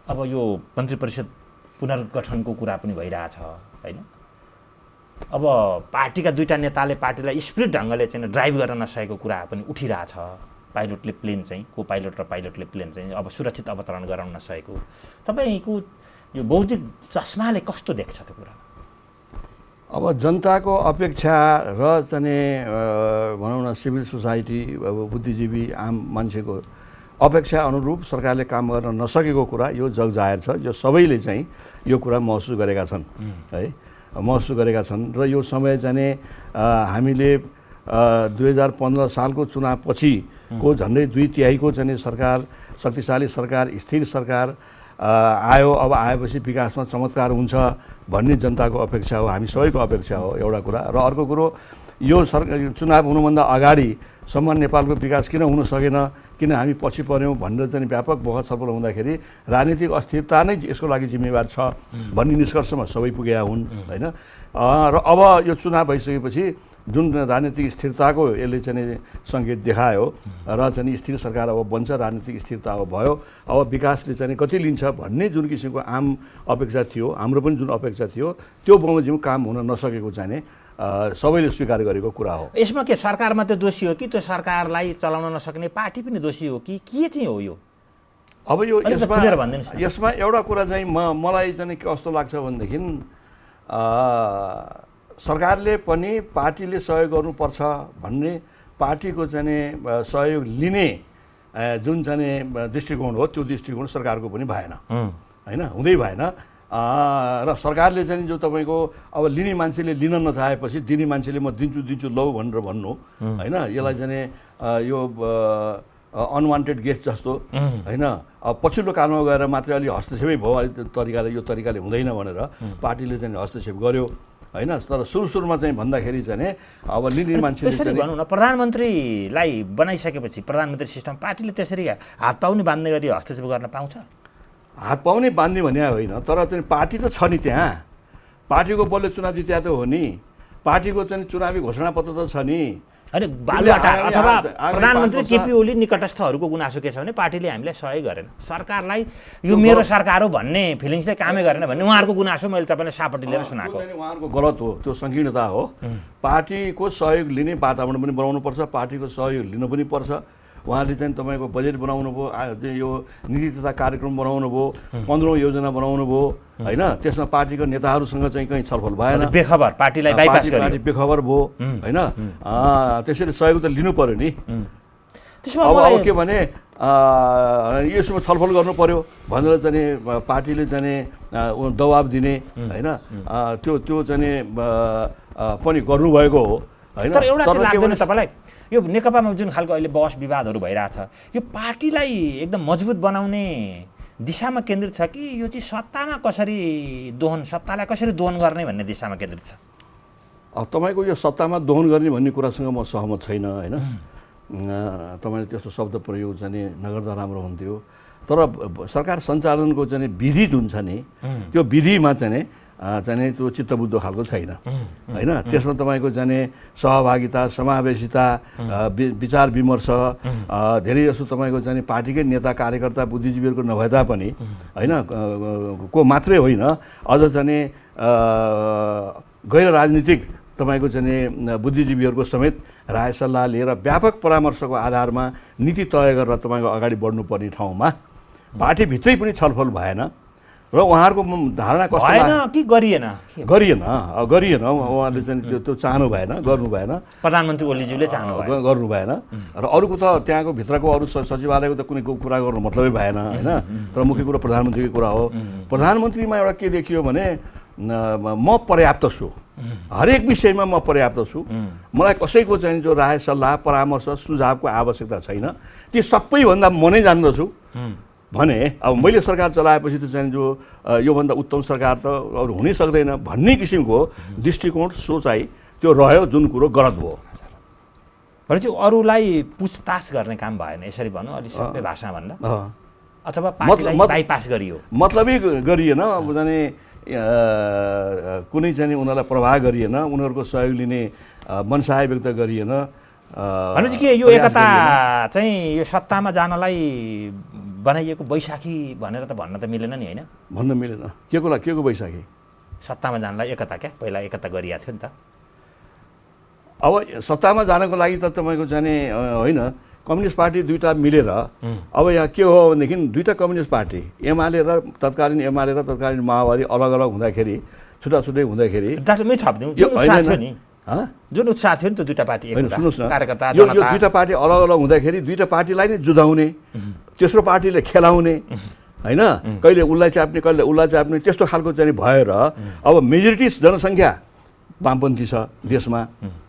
अब यो मन्त्री परिषद पुनर्गठनको कुरा पनि भइरहेछ होइन? अब पार्टीका दुईटा नेताले पार्टीलाई स्पिरिट ढङ्गले चाहिँ ड्राइभ गर्न नसकेको कुरा पनि उठिरहेछ। पाइलटले प्लेन चाहिँ को पाइलट र पाइलटले प्लेन चाहिँ अब सुरक्षित अवतरण गराउन नसकेको, तपाईँको यो बौद्धिक चस्माले कस्तो देख्छ त्यो कुरा? अब जनताको अपेक्षा र चाहिँ भनौँ न सिभिल सोसाइटी अब बुद्धिजीवी आम मान्छेको अपेक्षा अनुरूप सरकारले काम गर्न नसकेको कुरा यो जगजाहेर छ। यो सबैले चाहिँ यो कुरा महसुस गरेका छन् है, महसुस गरेका छन्। र यो समय चाहिँ हामीले 2015 सालको चुनावपछिको झन्डै 2/3 चाहिँ सरकार, शक्तिशाली सरकार, स्थिर सरकार आयो। अब आएपछि विकासमा चमत्कार हुन्छ भन्ने जनताको अपेक्षा हो, हामी सबैको अपेक्षा हो एउटा कुरा। र अर्को कुरो, यो चुनाव हुनुभन्दा अगाडिसम्म नेपालको विकास किन हुन सकेन, किन हामी पछि पऱ्यौँ भनेर चाहिँ व्यापक बहस छलफल हुँदाखेरि राजनीतिक अस्थिरता नै यसको लागि जिम्मेवार छ भन्ने निष्कर्षमा सबै पुगेका हुन् होइन। र अब यो चुनाव भइसकेपछि जुन राजनीतिक स्थिरताको यसले चाहिँ सङ्केत देखायो र चाहिँ स्थिर सरकार अब बन्छ, राजनीतिक स्थिरता अब भयो, अब विकासले चाहिँ कति लिन्छ भन्ने जुन किसिमको आम अपेक्षा थियो, हाम्रो पनि जुन अपेक्षा थियो, त्यो बमोजिम काम हुन नसकेको चाहिँ सबैले स्वीकार गरेको कुरा हो। यसमा के सरकार मात्रै दोषी हो कि त्यो सरकारलाई चलाउन नसक्ने पार्टी पनि दोषी हो कि के चाहिँ हो यो? अब यो यसमा एउटा कुरा चाहिँ मलाई चाहिँ कस्तो लाग्छ भनेदेखि सरकारले पनि पार्टीले सहयोग गर्नुपर्छ भन्ने, पार्टीको चाहिँ सहयोग लिने जुन चाहिँ दृष्टिकोण हो त्यो दृष्टिकोण सरकारको पनि भएन होइन, हुँदै भएन। र सरकारले चाहिँ जो तपाईँको अब लिने मान्छेले लिन नचाहेपछि दिने मान्छेले म दिन्छु लौ भनेर भन्नु होइन, यसलाई चाहिँ यो अनवान्टेड गेस्ट जस्तो होइन। अब पछिल्लो कालमा गएर मात्रै अलि हस्तक्षेपै भयो, अलिक यो तरिकाले हुँदैन भनेर पार्टीले चाहिँ हस्तक्षेप गर्यो होइन। तर सुरुमा चाहिँ भन्दाखेरि चाहिँ अब लिने मान्छेले त्यसरी भनौँ न, प्रधानमन्त्रीलाई बनाइसकेपछि प्रधानमन्त्री सिस्टम पार्टीले त्यसरी हात पाउने बाँध्ने गरी हस्तक्षेप गर्न पाउँछ? हात पाउने बाँध्ने भने होइन, तर चाहिँ पार्टी त छ नि त्यहाँ, पार्टीको बलले चुनाव जित्या त हो नि, पार्टीको चाहिँ चुनावी घोषणापत्र त छ नि। अनि बालुवाटा अथवा प्रधानमन्त्री केपी ओली निकटस्थहरूको गुनासो के छ भने पार्टीले हामीलाई सहयोग गरेन, सरकारलाई यो मेरो सरकार हो भन्ने फिलिङ्सले कामै गरेन भन्ने उहाँहरूको गुनासो मैले तपाईँलाई सापट्टि लिएर सुनाएको। उहाँहरूको गलत हो, त्यो सङ्कीर्णता हो। पार्टीको सहयोग लिने वातावरण पनि बनाउनुपर्छ, पार्टीको सहयोग लिनु पनि पर्छ। उहाँले चाहिँ तपाईँको बजेट बनाउनु भयो, यो नीति तथा कार्यक्रम बनाउनु भयो, 15औं योजना बनाउनु भयो होइन। त्यसमा पार्टीको नेताहरूसँग चाहिँ कहीँ छलफल भएन, बेखबर पार्टीलाई बाइपास पार्टी बेखबर भयो होइन। त्यसैले सहयोग त लिनु पर्यो नि। अब के भने यसमा छलफल गर्नु पर्यो भनेर चाहिँ पार्टीले चाहिँ दबाब दिने होइन, त्यो चाहिँ पनि गर्नुभएको हो होइन। तर एउटा चाहिँ लाग्दैन तपाईँलाई, यो नेकपामा जुन खालको अहिले बहस विवादहरू भइरहेछ यो पार्टीलाई एकदम मजबुत बनाउने दिशामा केन्द्रित छ कि यो चाहिँ सत्तालाई कसरी दोहन गर्ने भन्ने दिशामा केन्द्रित छ? अब तपाईँको यो सत्तामा दोहन गर्ने भन्ने कुरासँग म सहमत छैन होइन। तपाईँले त्यस्तो शब्द प्रयोग चाहिँ नगर्दा राम्रो हुन्थ्यो। तर सरकार सञ्चालनको चाहिँ विधि जुन छ नि त्यो विधिमा चाहिँ त्यो चित्तबुद्ध खालको छैन होइन। त्यसमा तपाईँको चाहिँ सहभागिता, समावेशिता, विचार विमर्श धेरै जसो तपाईँको चाहिँ पार्टीकै नेता कार्यकर्ता बुद्धिजीवीहरूको नभए तापनि होइन को मात्रै होइन, अझ चाहिँ गैर राजनीतिक तपाईँको चाहिँ बुद्धिजीवीहरूको समेत राय सल्लाह लिएर व्यापक परामर्शको आधारमा नीति तय गरेर तपाईँको अगाडि बढ्नुपर्ने ठाउँमा पार्टीभित्रै पनि छलफल भएन र उहाँहरूको धारणा कस्तो भएन कि गरिएन? उहाँले चाहिँ त्यो चाहनु भएन, गर्नु भएन, प्रधानमन्त्री ओलीज्यूले चाहनु गर्नु भएन। र अरूको त त्यहाँको भित्रको अरू सचिवालयको त कुनै कुरा गर्नु मतलबै भएन होइन। तर मुख्य कुरा प्रधानमन्त्रीको कुरा हो। प्रधानमन्त्रीमा एउटा के देखियो भने म पर्याप्त छु, हरेक विषयमा म पर्याप्त छु, मलाई कसैको चाहिँ जो राय सल्लाह परामर्श सुझावको आवश्यकता छैन, ती सबैभन्दा म नै जान्दछु भने अब मैले सरकार चलाएपछि त चाहिँ जो योभन्दा उत्तम सरकार त अरू हुनै सक्दैन भन्ने किसिमको दृष्टिकोण सोचाइ त्यो रह्यो, जुन कुरो गलत भयो। भनेपछि अरूलाई पुछताछ गर्ने काम भएन, यसरी भनौँ अलि सबै भाषामा भन्दा, अथवा पार्टीलाई बाइपास गरियो, मतलबै गरिएन। अब जाने कुनै चाहिँ उनीहरूलाई प्रभाव गरिएन, उनीहरूको सहयोग लिने मनसाय व्यक्त गरिएन। भनेपछि के यो एकता चाहिँ यो सत्तामा जानलाई बनाइएको बैशाखी भनेर त भन्न त मिलेन नि होइन? भन्न मिलेन। के को बैशाखी? सत्तामा जानलाई एकता क्या, पहिला एकता गरिएको थियो नि त। अब सत्तामा जानको लागि त तपाईँको जाने होइन, कम्युनिस्ट पार्टी दुईवटा मिलेर अब यहाँ के हो भनेदेखि दुईवटा कम्युनिस्ट पार्टी एमाले र तत्कालीन माओवादी अलग अलग हुँदाखेरि छुट्टा हुँदाखेरि डाक्टर मै थपिदिउँ यो जुन उत्साह होइन थियो नि हँ? जुन उत्साह थियो नि त दुईटा पार्टी होइन एक सुन्नुहोस् न कार्यकर्ता यो जनता दुईटा पार्टी अलग अलग हुँदाखेरि दुईटा पार्टीलाई नै जुधाउने तेस्रो पार्टीले खेलाउने होइन कहिले उसलाई चाप्ने कहिले उसलाई चाप्ने त्यस्तो खालको चाहिँ भएर अब मेजोरिटी जनसङ्ख्या वामपन्थी छ देशमा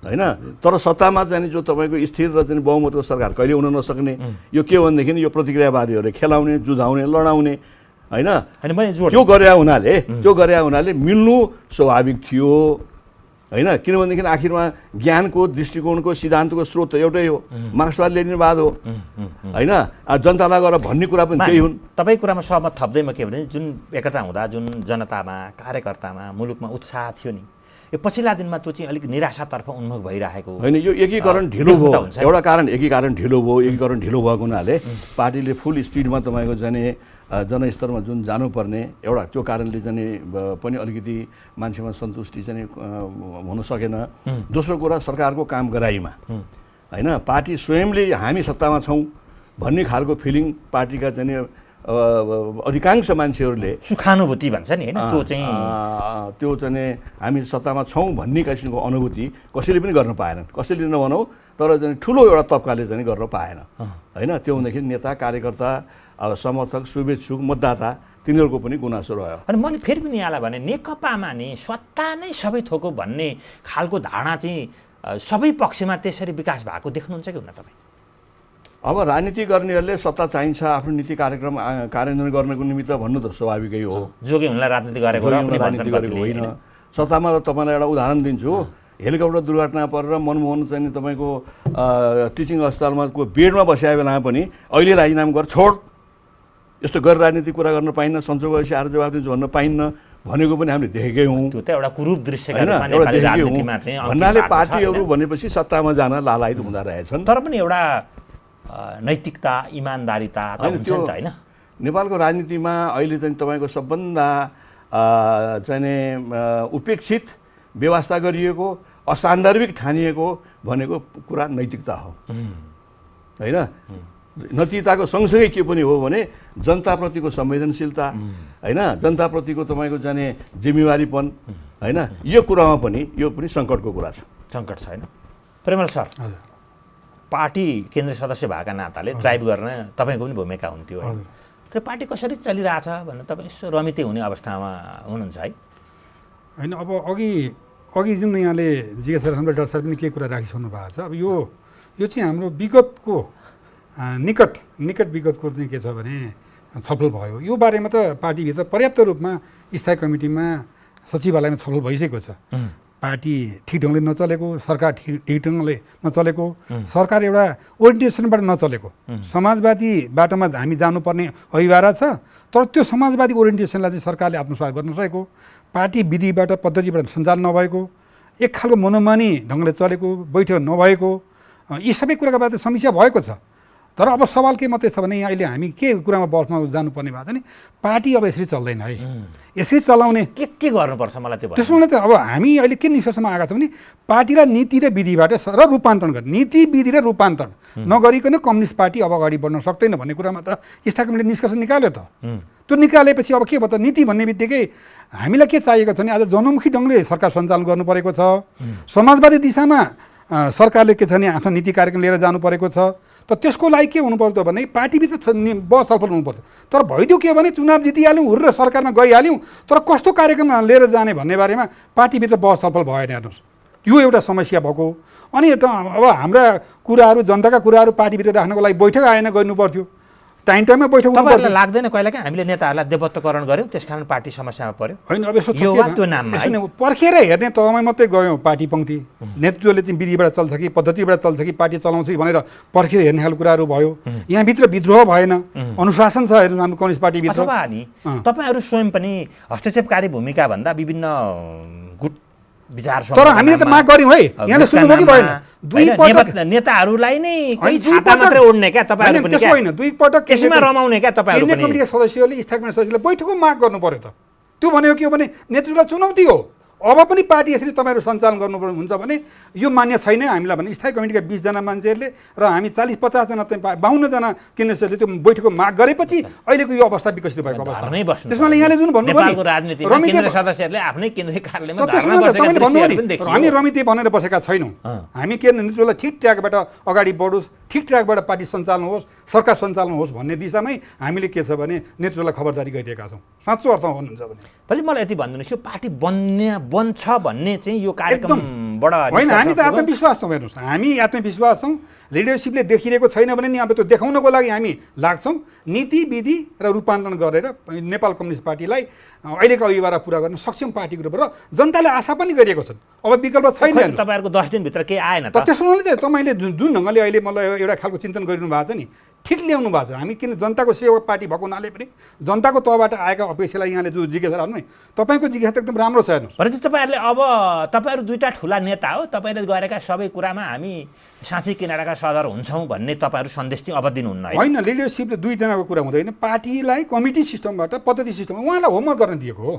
होइन तर सत्तामा चाहिँ जो तपाईँको स्थिर र चाहिँ बहुमतको सरकार कहिले हुन नसक्ने यो के भनेदेखि यो प्रतिक्रियावादीहरूले खेलाउने जुझाउने लडाउने होइन होइन मैले जोड त्यो गरे हुनाले मिल्नु स्वाभाविक थियो होइन किनभनेदेखि आखिरमा ज्ञानको दृष्टिकोणको सिद्धान्तको स्रोत त एउटै हो मार्क्सवाद लेनिनवाद हो होइन जनतालाई गएर भन्ने कुरा पनि त्यही हुन् तपाईँको कुरामा सहमत थप्दैमा के भने जुन एकता हुँदा जुन जनतामा कार्यकर्तामा मुलुकमा उत्साह थियो नि यो पछिल्ला दिनमा त्यो चाहिँ अलिक निराशातर्फ उन्मुख भइरहेको होइन यो एकीकरण ढिलो भयो एउटा कारण एकीकरण ढिलो भएको हुनाले पार्टीले फुल स्पिडमा तपाईँको जाने जनस्तरमा जुन जानुपर्ने एउटा त्यो कारणले चाहिँ पनि अलिकति मान्छेमा सन्तुष्टि चाहिँ हुन सकेन दोस्रो कुरा सरकारको काम गराइमा होइन पार्टी स्वयंले हामी सत्तामा छौँ भन्ने खालको फिलिङ पार्टीका चाहिँ अधिकांश मान्छेहरूले सुखानुभूति भन्छ नि होइन त्यो चाहिँ हामी सत्तामा छौँ भन्ने किसिमको अनुभूति कसैले पनि गर्न पाएनन् कसैले नभनौँ तर चाहिँ ठुलो एउटा तबकाले चाहिँ गर्न पाएन होइन त्यो हुँदाखेरि नेता कार्यकर्ता अब समर्थक शुभेच्छुक मतदाता तिनीहरूको पनि गुनासो रह्यो अनि मैले फेरि पनि यहाँलाई भने नेकपामा नि सत्ता नै सबै थोक भन्ने खालको धारणा चाहिँ सबै पक्षमा त्यसरी विकास भएको देख्नुहुन्छ कि हुन तपाईँ अब राजनीति गर्नेहरूले सत्ता चाहिन्छ आफ्नो नीति कार्यक्रम कार्यान्वयन गर्नको निमित्त भन्नु त स्वाभाविकै हो जोगी हुनलाई राजनीति गरेको राजनीति गरेको होइन सत्तामा तपाईँलाई एउटा उदाहरण दिन्छु हेलिकप्टर दुर्घटना परेर मनमोहन चाहिँ तपाईँको टिचिङ अस्पतालमा बेडमा बस्या बेलामा पनि अहिले राजीनामा गर छोड यस्तो गरेर राजनीति कुरा गर्न पाइन्न सन्चो भएपछि आएर जवाब दिन्छु भन्न पाइन्न भनेको पनि हामीले देखेकै हौँ त्यो त एउटा कुरूप दृश्य भन्नाले पार्टीहरू भनेपछि सत्तामा जान लालायित हुँदा रहेछन् तर पनि एउटा नैतिकता इमान्दारिता हुन्छ नि त होइन नेपालको राजनीतिमा अहिले चाहिँ तपाईँको सबभन्दा चाहिँ उपेक्षित व्यवस्था गरिएको असान्दर्भिक ठानिएको भनेको कुरा नैतिकता हो होइन नैतिकताको सँगसँगै के पनि हो भने जनताप्रतिको संवेदनशीलता होइन जनताप्रतिको तपाईँको जाने जिम्मेवारीपन होइन यो कुरामा पनि यो पनि सङ्कटको कुरा छ सङ्कट छ होइन प्रेमल सर पार्टी केन्द्रीय सदस्य भएका नाताले ड्राइभ गर्न तपाईँको पनि भूमिका हुन्थ्यो होइन त्यो पार्टी कसरी चलिरहेछ भनेर तपाईँ यसो रमिते हुने अवस्थामा हुनुहुन्छ है होइन अब अघि जुन यहाँले जिएस रामले डाक्टर साहब पनि के कुरा राखिसक्नु भएको छ अब यो चाहिँ हाम्रो विगतको निकट विगतको चाहिँ के छ भने छलफल भयो यो बारेमा त पार्टीभित्र पर्याप्त रूपमा स्थायी कमिटीमा सचिवालयमा छलफल भइसकेको छ पार्टी ठिक ढङ्गले नचलेको सरकार ठिक ढङ्गले नचलेको सरकार एउटा ओरिएन्टेसनबाट नचलेको समाजवादी बाटोमा हामी जानुपर्ने अनिवार्य छ तर त्यो समाजवादी ओरिएन्टेसनलाई चाहिँ सरकारले आत्मसात गर्न सकेको पार्टी विधिबाट पद्धतिबाट सञ्चालन नभएको एक खालको मनोमानी ढङ्गले चलेको बैठक नभएको यी सबै कुराको बारे समस्या भएको छ तर अब सवाल के मात्रै छ भने यहाँ अहिले हामी के कुरामा बसमा जानुपर्ने भएको छ नि पार्टी अब यसरी चल्दैन है यसरी चलाउने के गर्नुपर्छ मलाई त्यो त्यसमा त अब हामी अहिले के निष्कर्षमा आएका छौँ भने पार्टीलाई नीति र विधिबाट र रूपान्तरण गर्ने नीति विधि र रूपान्तरण नगरिकन कम्युनिस्ट पार्टी अब अगाडि बढ्न सक्दैन भन्ने कुरामा त स्थायी कमिटीले निष्कर्ष निकाल्यो त त्यो निकालेपछि अब के भयो त नीति भन्ने बित्तिकै हामीलाई के चाहिएको छ भने आज जनमुखी ढङ्गले सरकार सञ्चालन गर्नु परेको छ समाजवादी दिशामा सरकारले के छ भने आफ्नो नीति कार्यक्रम लिएर जानु परेको छ त त्यसको लागि के हुनु पर्छ भने पार्टीभित्र बहस छलफल हुनुपर्छ तर भइदियो के भने चुनाव जितिहाल्यौँ हुर्र सरकारमा गइहाल्यौँ तर कस्तो कार्यक्रम लिएर जाने भन्ने बारेमा पार्टीभित्र बहस छलफल भएन हेर्नुहोस् यो एउटा समस्या भएको अनि त अब हाम्रा कुराहरू जनताका कुराहरू पार्टीभित्र राख्नको लागि बैठक आएन गर्नु पर्थ्यो टाइममा बैठक तपाईँहरूलाई लाग्दैन कहिले कि हामीले नेताहरूलाई देवत्वकरण गऱ्यौँ त्यसकारण पार्टी समस्यामा पर्यो होइन अब यसो त्यो नाममा पर्खेर हेर्ने तपाईँ मात्रै गयौँ पार्टी पङ्क्ति नेतृत्वले चाहिँ विधिबाट चल्छ कि पद्धतिबाट चल्छ कि पार्टी चलाउँछ कि भनेर पर्खेर हेर्ने खालको कुराहरू भयो यहाँभित्र विद्रोह भएन अनुशासन छ हेर्नु हाम्रो कम्युनिस्ट पार्टीभित्र अथवा नि तपाईँहरू स्वयं पनि हस्तक्षेपकारी भूमिका भन्दा विभिन्न गुट विचार तर हामीले त माग गर्यौँ है यहाँले सुन्नुभयो कि भएन दुई पटक नेताहरूलाई नै कही छाता मात्रै ओड्ने क्या तपाईँहरू पनि त्यसो होइन दुई पटक त्यसमा रमाउने क्या तपाईँहरू पनि कमिटीका सदस्यहरूले स्थायी कमिटीका सदस्यले बैठकको माग गर्नु पर्यो त त्यो भनेको के हो भने नेतृत्वलाई चुनौती हो अब पनि पार्टी यसरी तपाईँहरू सञ्चालन गर्नुपर्ने हुन्छ भने यो मान्य छैन हामीलाई भने स्थायी कमिटीका 20 जना मान्छेहरूले र हामी 40-50 जना 52 जना केन्द्रहरूले त्यो बैठकको माग गरेपछि अहिलेको यो अवस्था विकसित भएको अवस्था त्यसमा यहाँले जुन नेपालको राजनीतिमा केन्द्र सदस्यहरूले आफ्नै केन्द्रीय कार्यालयमा धरना बसेका दृश्यहरू पनि देखियो। हामी रमिते भनेर बसेका छैनौँ। हामी केन्द्र नेतृत्वलाई ठिक ट्र्याकबाट अगाडि बढोस्, ठिक ट्र्याकबाट पार्टी सञ्चालन होस्, सरकार सञ्चालन होस् भन्ने दिशामै हामीले के छ भने नेतृत्वलाई खबरदारी गरिरहेका छौँ। साँचो अर्थमा भन्नुहुन्छ भने पछि मलाई यति भनिदिनुहोस्, यो पार्टी बन्छ भन्ने चाहिँ यो कार्यक्रमबाट होइन, हामी त आत्मविश्वास छौँ। हेर्नुहोस्, हामी आत्मविश्वास छौँ। लिडरसिपले देखिरहेको छैन भने नि अब त्यो देखाउनको लागि हामी लाग्छौँ। नीति विधि र रूपान्तरण गरेर नेपाल कम्युनिस्ट पार्टीलाई अहिलेको अभिभावक पुरा गर्न सक्षम पार्टीको रूपमा र जनताले आशा पनि गरिएको छन्। अब विकल्प छैन। तपाईँहरूको 10 दिनभित्र केही आएन त त्यसो हुनाले चाहिँ तपाईँले जुन ढङ्गले अहिले मलाई एउटा खालको चिन्तन गरिनु भएको छ नि, ठिक ल्याउनु भएको छ। हामी किन जनताको सेवक पार्टी भएको हुनाले पनि जनताको तहबाट आएका अपेक्षालाई यहाँले जो जिज्ञासा राख्नु है, तपाईँको जिज्ञासा एकदम राम्रो छ। हेर्नुहोस्, भनेपछि तपाईँहरूले अब तपाईँहरू दुईवटा ठुला नेता हो, तपाईँले गरेका सबै कुरामा हामी साँच्चै किनाराका सदर हुन्छौँ भन्ने तपाईँहरू सन्देश चाहिँ अब दिनुहुन्न होइन। लिडरसिपले दुईजनाको कुरा हुँदैन, पार्टीलाई कमिटी सिस्टमबाट पद्धति सिस्टममा उहाँलाई होमवर्क गर्न दिएको हो।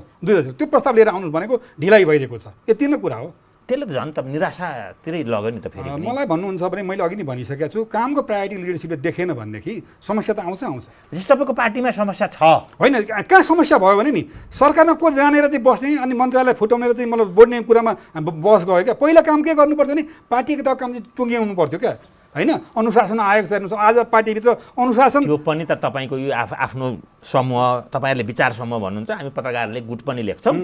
त्यो प्रस्ताव लिएर आउनुहोस् भनेको ढिलाइ भइरहेको छ, यति नै कुरा हो। त्यसले त झन् त निराशातिरै लग्यो नि त। फेरि मलाई भन्नुहुन्छ भने मैले अघि नै भनिसकेको छु, कामको प्रायोरिटी लिडरसिपले देखेन भनेदेखि समस्या त आउँछ। जस्तो तपाईँको पार्टीमा समस्या छ होइन, कहाँ समस्या भयो भने नि सरकारमा को जानेर चाहिँ बस्ने अनि मन्त्रालय फुटाउनेर चाहिँ मतलब बोल्ने कुरामा बस गयो क्या। पहिला काम के गर्नु पर्थ्यो नि, पार्टीको त काम चाहिँ टुङ्ग्याउनु पर्थ्यो क्या, होइन? अनुशासन आयोग छ। हेर्नुहोस्, आज पार्टीभित्र अनुशासन त्यो पनि त तपाईँको यो आफ्नो समूह, तपाईँहरूले विचार समूह भन्नुहुन्छ, हामी पत्रकारहरूले गुट पनि लेख्छौँ।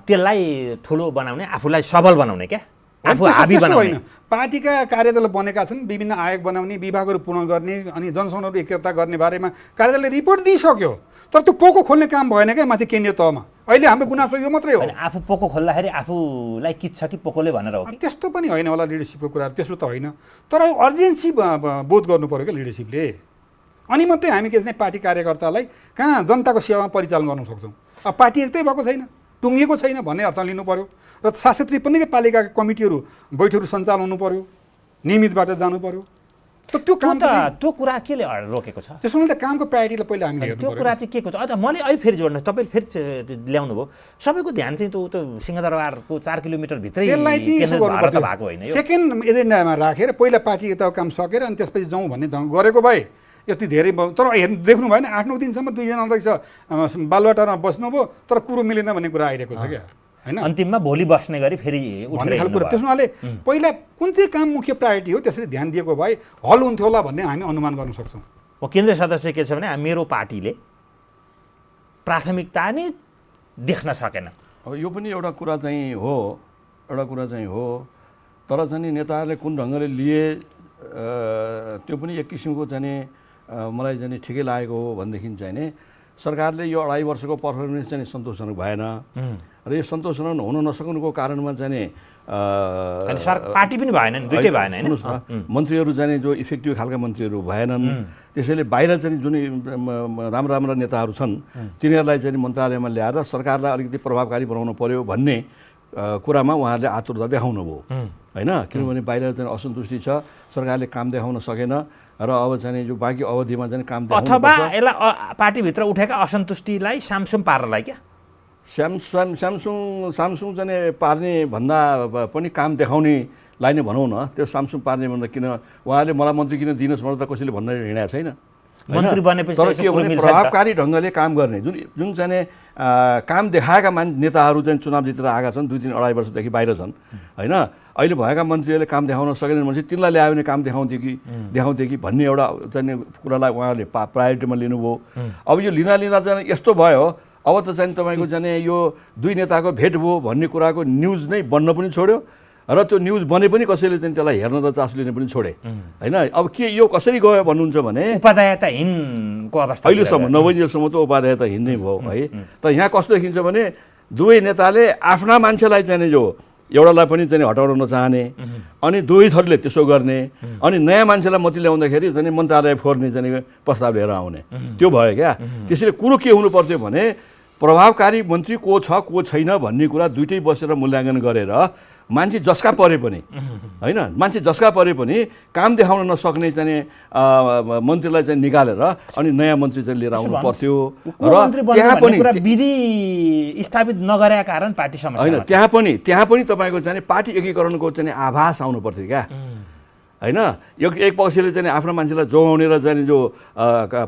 त्यसलाई ठुलो बनाउने, आफूलाई सबल बनाउने क्या, आफू हाबी बनाउने। पार्टीका कार्यदल बनेका छन्, विभिन्न आयोग बनाउने, विभागहरू पूर्ण गर्ने अनि जनसङ्ख्याहरू एकता गर्ने बारेमा कार्यदलले रिपोर्ट दिइसक्यो। तर त्यो पोको खोल्ने काम भएन क्या माथि केन्द्रीय तहमा। अहिले हाम्रो गुनासो यो मात्रै हो। आफू पोको खोल्दाखेरि आफूलाई किच्छ कि पोकोले भनेर हो कि? त्यस्तो पनि होइन होला लिडरसिपको कुराहरू, त्यस्तो त होइन। तर अर्जेन्सी बोध गर्नु पऱ्यो क्या लिडरसिपले। अनि मात्रै हामी के छ पार्टी कार्यकर्तालाई कहाँ जनताको सेवामा परिचालन गर्न सक्छौँ। अब पार्टी एक्लै भएको छैन, टुङ्गिएको छैन भन्ने अर्थ लिनु पऱ्यो। र शासित पनि पालिकाका कमिटीहरू बैठकहरू सञ्चालन हुनु पऱ्यो, नियमितबाट जानु पऱ्यो। त त्यो काम त्यो कुरा केले रोकेको छ? त्यसो भने त कामको प्रायोरिटीलाई पहिला हामीले हेर्नु त्यो कुरा चाहिँ के को छ? मैले अहिले फेरि जोड्नु, तपाईँले फेरि ल्याउनु भयो। सबैको ध्यान चाहिँ त्यो सिंहदरबारको 4 किलोमिटर भित्रै त्यसलाई चाहिँ यसो गर्नुपर्छ भएको होइन। सेकेन्ड एजेन्डामा राखेर पहिला पार्टी यताको काम सकेर अनि त्यसपछि जाउँ भन्ने गरेको भए यति धेरै। तर हेर्नु देख्नु भएन 8-9 दिनसम्म 2 जना अध्यक्ष बालुवाटारमा बस्नुभयो, तर कुरो मिलेन भन्ने कुरा आइरहेको छ क्या, होइन? अन्तिममा भोलि बस्ने गरी फेरि उठेर खालको कुरा। त्यसमाले पहिला कुन चाहिँ काम मुख्य प्रायोरिटी हो त्यसरी ध्यान दिएको भए हल हुन्थ्यो होला भन्ने हामी अनुमान गर्न सक्छौँ। केन्द्रीय सदस्य के छ भने मेरो पार्टीले प्राथमिकता नै देख्न सकेन। अब यो पनि एउटा कुरा चाहिँ हो, तर चाहिँ नेताहरूले कुन ढङ्गले लिए त्यो पनि एक किसिमको चाहिँ मलाई चाहिँ ठिकै लागेको हो भनेदेखि चाहिँ नि सरकारले यो 2.5 वर्षको पर्फर्मेन्स चाहिँ सन्तोषजनक भएन र यो सन्तोषजनक हुन नसक्नुको कारणमा चाहिँ पार्टी पनि भएन नि, दुइटै भएन हैन? मन्त्रीहरू चाहिँ जो इफेक्टिभ खालका मन्त्रीहरू भएनन्। त्यसैले बाहिर चाहिँ जुन राम्रा नेताहरू छन् तिनीहरूलाई चाहिँ मन्त्रालयमा ल्याएर सरकारलाई अलिकति प्रभावकारी बनाउनु पर्यो भन्ने कुरामा उहाँहरूले आतुरता देखाउनु भयो, होइन? किनभने बाहिर चाहिँ असन्तुष्टि छ, सरकारले काम देखाउन सकेन र अब चाहिँ यो बाँकी अवधिमा चाहिँ काम देखाउनु अथवा यसलाई पार्टीभित्र उठेका असन्तुष्टिलाई सामसुम पार्नलाई क्या? सामसुङ चाहिँ पार्ने भन्दा पनि काम देखाउनेलाई नै भनौँ न। त्यो सामसुङ पार्ने भन्दा किन उहाँले मलाई मन्त्री किन दिनुहोस् भनेर त कसैले भन्न हिँडेको छैन। मन्त्री बनेपछि तर के भने प्रभावकारी ढङ्गले काम गर्ने जुन चाहिँ काम देखाएका नेताहरू चाहिँ चुनाव जितेर आएका छन्, 2-3-2.5 वर्षदेखि बाहिर छन्, होइन? अहिले भएका मन्त्रीहरूले काम देखाउन सकेनन् भने तिनलाई ल्यायो भने काम देखाउँथे कि भन्ने एउटा चाहिँ कुरालाई उहाँहरूले प्रायोरिटीमा लिनुभयो। अब यो लिँदा चाहिँ यस्तो भयो, अब त चाहिँ तपाईँको चाहिँ यो 2 नेताको भेट भयो भन्ने कुराको न्युज नै बन्न पनि छोड्यो र त्यो न्युज बने पनि कसैले चाहिँ त्यसलाई हेर्न र चासो लिने पनि छोडे, होइन? अब के यो कसरी गयो भन्नुहुन्छ भने उपाध्यायताहीनको अवस्था अहिलेसम्म नवैन्जेलसम्म त उपाध्यायताहीन नै भयो, है? तर यहाँ कस्तो देखिन्छ भने 2 नेताले आफ्ना मान्छेलाई चाहिँ जो एउटालाई पनि चाहिँ हटाउन नचाहने अनि 2 थरीले त्यसो गर्ने अनि नयाँ मान्छेलाई मती ल्याउँदाखेरि चाहिँ मन्त्रालय फोर्ने चाहिँ प्रस्ताव लिएर आउने, त्यो भयो क्या। त्यसैले कुरो के हुनु पर्थ्यो भने प्रभावकारी मन्त्री को छ को छैन भन्ने कुरा दुइटै बसेर मूल्याङ्कन गरेर मान्छे जसका परे पनि होइन मान्छे जसका परे पनि काम देखाउन नसक्ने चाहिँ मन्त्रीलाई चाहिँ निकालेर अनि नयाँ मन्त्री चाहिँ लिएर आउनु पर्थ्यो र त्यहाँ पनि विधि स्थापित नगरेका कारण पार्टी समस्या होइन त्यहाँ पनि तपाईँको चाहिँ पार्टी एकीकरणको चाहिँ आभास आउनु पर्थ्यो क्या होइन एक पक्षले चाहिँ आफ्नो मान्छेलाई जोगाउने र चाहिँ जो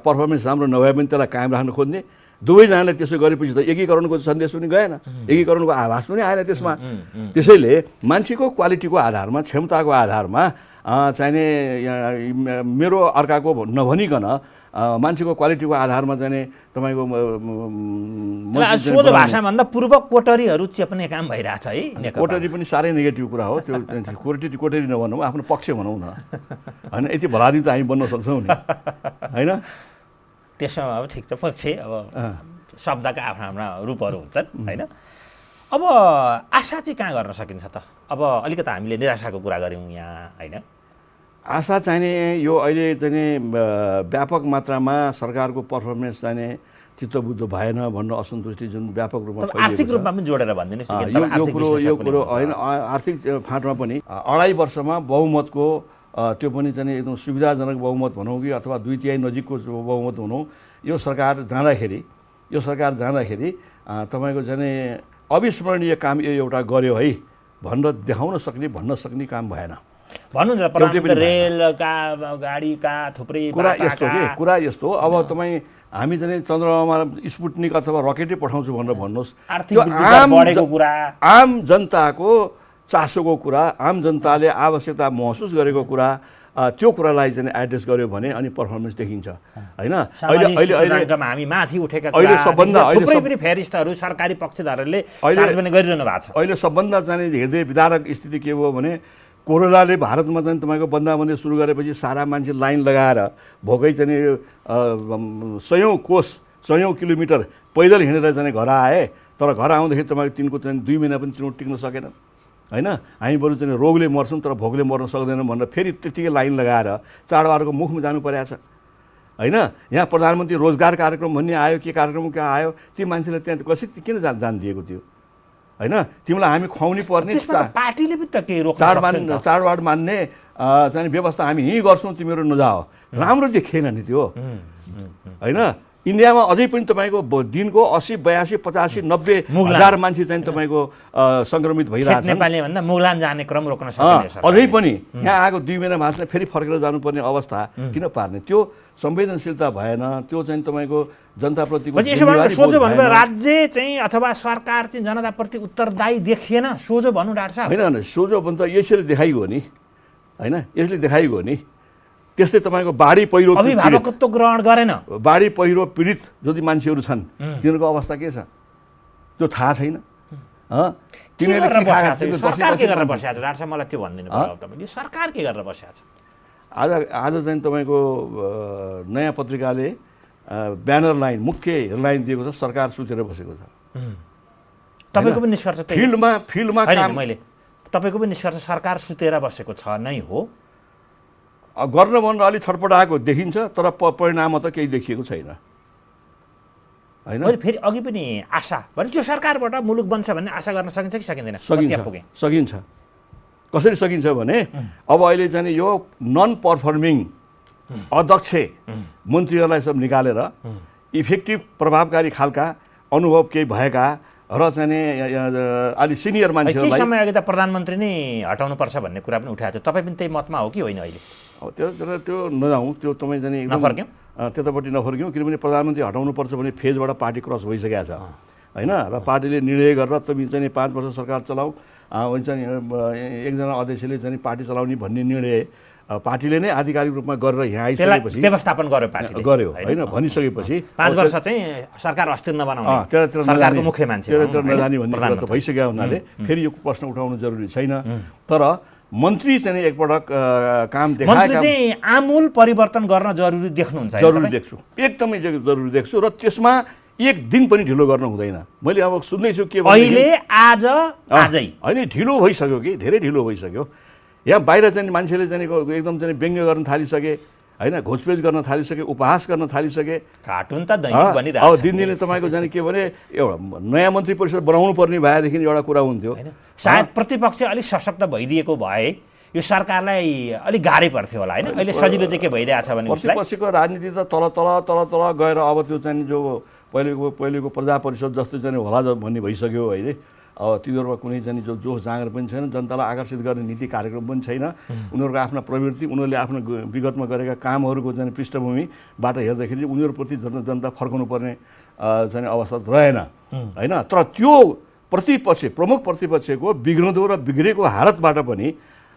पर्फर्मेन्स राम्रो नभए पनि त्यसलाई कायम राख्न खोज्ने दुवैजनाले त्यसो गरेपछि त एकीकरणको सन्देश पनि गएन एकीकरणको आभास पनि आएन त्यसमा त्यसैले मान्छेको क्वालिटीको आधारमा क्षमताको आधारमा चाहिने मेरो अर्काको नभनिकन मान्छेको क्वालिटीको आधारमा चाहिँ तपाईँको सोझो भाषाभन्दा पूर्व कोटरीहरू चेप्ने काम भइरहेछ है कोटरी पनि साह्रै नेगेटिभ कुरा हो त्यो कोटरी नभनौँ आफ्नो पक्ष भनौँ न होइन यति भलादिन त हामी बन्न सक्छौँ नि होइन त्यसमा अब ठिक छ पक्ष अब शब्दका आफ्ना आफ्ना रूपहरू हुन्छन् होइन अब आशा चाहिँ कहाँ गर्न सकिन्छ त अब अलिकति हामीले निराशाको कुरा गऱ्यौँ यहाँ होइन आशा चाहिने यो अहिले चाहिँ व्यापक मात्रामा सरकारको पर्फर्मेन्स चाहिने चित्तबुद्ध भएन भन्ने असन्तुष्टि जुन व्यापक रूपमा आर्थिक रूपमा पनि जोडेर भनिदिनुहोस् यो कुरो होइन आर्थिक फाँटमा पनि 2.5 वर्षमा बहुमतको त्यो पनि चाहिँ एकदम सुविधाजनक बहुमत भनौँ कि अथवा 2/3 नजिकको बहुमत भनौँ यो सरकार जाँदाखेरि तपाईँको चाहिँ अविस्मरणीय काम यो एउटा गर्यो है भन्न सक्ने काम भएन भन्नु न रेलका गाडीका थुप्रै कुरा यस्तो अब तपाईँ हामी चाहिँ चन्द्रमामा स्पुटनिक अथवा रकेटै पठाउँछु भनेर भन्नुहोस् आम जनताको चासोको कुरा आम जनताले आवश्यकता महसुस गरेको कुरा त्यो कुरालाई चाहिँ एड्रेस गर्यो भने अनि पर्फर्मेन्स देखिन्छ होइन हामी माथि उठेका अहिले सबभन्दा फेरिस्टहरू सरकारी पक्षधरहरूले गरिरहनु भएको छ अहिले सबभन्दा चाहिँ हृदय विदारक स्थिति के हो भने कोरोनाले भारतमा चाहिँ तपाईँको बन्दाबन्दी सुरु गरेपछि सारा मान्छे लाइन लगाएर भोकै चाहिँ 100 किलोमिटर पैदल हिँडेर चाहिँ घर आए तर घर आउँदाखेरि तपाईँको तिनको चाहिँ 2 महिना पनि तिनीहरू टिक्न सकेनन् होइन हामी बरु चाहिँ रोगले मर्छौँ तर भोकले मर्न सक्दैनौँ भनेर फेरि त्यतिकै लाइन लगाएर चाडबाडको मुखमा जानु परेको छ होइन यहाँ प्रधानमन्त्री रोजगार कार्यक्रम भन्ने आयो के कार्यक्रम कहाँ आयो ती मान्छेलाई त्यहाँ कसरी किन जान दिएको थियो होइन तिमीलाई हामी खुवाउनै पर्ने पार्टीले पनि त केही चाडबाड मान्ने चाहिँ व्यवस्था हामी यहीँ गर्छौँ तिमीहरू नजाओ राम्रो देखिएन नि त्यो होइन इन्डियामा अझै पनि तपाईँको दिनको 80, 82, 85, 90 हजार मान्छे चाहिँ तपाईँको सङ्क्रमित भइरहेको छ नेपाली भन्दा मुगलान जाने क्रम रोक्न सकिन्छ अझै पनि यहाँ आएको 2 महिना भाषण फेरि फर्केर जानुपर्ने अवस्था किन पार्ने त्यो संवेदनशीलता भएन त्यो चाहिँ तपाईँको जनताप्रतिको सोझो भन्नु राज्य चाहिँ अथवा सरकार चाहिँ जनताप्रति उत्तरदायी देखिएन सोझो भन्नु डाक्टर साहब होइन सोझो भन्नु त यसले देखाइगयो नि होइन यसले देखाइगयो नि त्यस्तै तपाईँको बाढी पहिरो अभिभावकत्व ग्रहण गरेन बाढी पहिरो पीडित जति मान्छेहरू छन् तिनीहरूको अवस्था के छ त्यो थाहा छैन सरकार के गरेर बसेको छ डाक्टर साहब मलाई त्यो भनिदिनु पर्यो तपाईँले सरकार के गरेर बसेको छ आज चाहिँ तपाईँको नयाँ पत्रिकाले ब्यानर लाइन मुख्य हेडलाइन दिएको छ सरकार सुतेर बसेको छ तपाईँको पनि निष्कर्ष फिल्डमा मैले तपाईँको पनि निष्कर्ष सरकार सुतेर बसेको छ नै हो गर्न भनेर अलिक छटपटाएको देखिन्छ तर परिणाममा त केही देखिएको छैन होइन मैले फेरि अघि पनि आशा भने त्यो सरकारबाट मुलुक बन्छ भन्ने आशा गर्न सकिन्छ कि सकिँदैन सकिन्छ कसरी सकिन्छ भने अब अहिले चाहिँ यो नन पर्फर्मिङ अध्यक्ष मन्त्रीहरूलाई सब निकालेर इफेक्टिभ प्रभावकारी खालका अनुभव केही भएका र चाहिँ अलि सिनियर मान्छेहरूलाई केही समय अघि त प्रधानमन्त्री नै हटाउनुपर्छ भन्ने कुरा पनि उठाएको थियो तपाईँ पनि त्यही मतमा हो कि होइन अहिले अब त्यो नजाउँ त्यो तपाईँ चाहिँ नफर्क्यौँ त्यतापट्टि नफर्क्यौँ किनभने प्रधानमन्त्री हटाउनुपर्छ भने फेजबाट पार्टी क्रस भइसकेको छ होइन र पार्टीले निर्णय गरेर तपाईँ चाहिँ 5 वर्ष सरकार चलाऊ हुन्छ नि एकजना अध्यक्षले चाहिँ पार्टी चलाउने भन्ने निर्णय पार्टीले नै आधिकारिक रूपमा गरेर यहाँ आइसकेपछि व्यवस्थापन गर्यो पार्टीले गर्यो होइन भनिसकेपछि 5 वर्ष चाहिँ सरकार अस्थिर नबनाउने सरकारको मुख्य मान्छे त्यतातिर नजाने भन्ने कुरा त भइसक्यो हुनाले फेरि यो प्रश्न उठाउनु जरुरी छैन तर मन्त्री चाहिँ एकपटक काम देखाएका चाहिँ आमूल परिवर्तन गर्न जरुरी देख्नुहुन्छ जरुरी देख्छु एकदमै जरुरी देख्छु र त्यसमा एक दिन पनि ढिलो गर्न हुँदैन मैले अब सुन्दैछु के अहिले आजै होइन ढिलो भइसक्यो कि धेरै ढिलो भइसक्यो यहाँ बाहिर चाहिँ मान्छेले चाहिँ एकदम चाहिँ व्यङ्ग्य गर्न थालिसके होइन घोचपेच गर्न थालिसके, उपहास गर्न थालिसके। कार्टुन त दैनिक बनिरहेको अब दिनदिनै तपाईँको जाने के भने एउटा नयाँ मन्त्री परिषद बनाउनु पर्ने भएदेखि एउटा कुरा हुन्थ्यो। सायद प्रतिपक्ष अलिक सशक्त भइदिएको भए यो सरकारलाई अलिक गाह्रै पर्थ्यो होला होइन। अहिले सजिलो चाहिँ के भइरहेछ भने प्रतिपक्षको राजनीति त तल तल तल तल गएर अब त्यो चाहिँ जो पहिलेको प्रजा परिषद जस्तो चाहिँ होला भन्ने भइसक्यो होइन। अब तिनीहरूमा कुनै चाहिँ जो जोस जाँगर पनि छैन, जनतालाई आकर्षित गर्ने नीति कार्यक्रम पनि छैन। उनीहरूको आफ्ना प्रवृत्ति, उनीहरूले आफ्नो विगतमा गरेका कामहरूको चाहिँ पृष्ठभूमिबाट हेर्दाखेरि उनीहरूप्रति जनता फर्काउनु पर्ने चाहिँ अवस्था रहेन होइन। तर त्यो प्रमुख प्रतिपक्षको बिग्रँदो र बिग्रेको हालतबाट पनि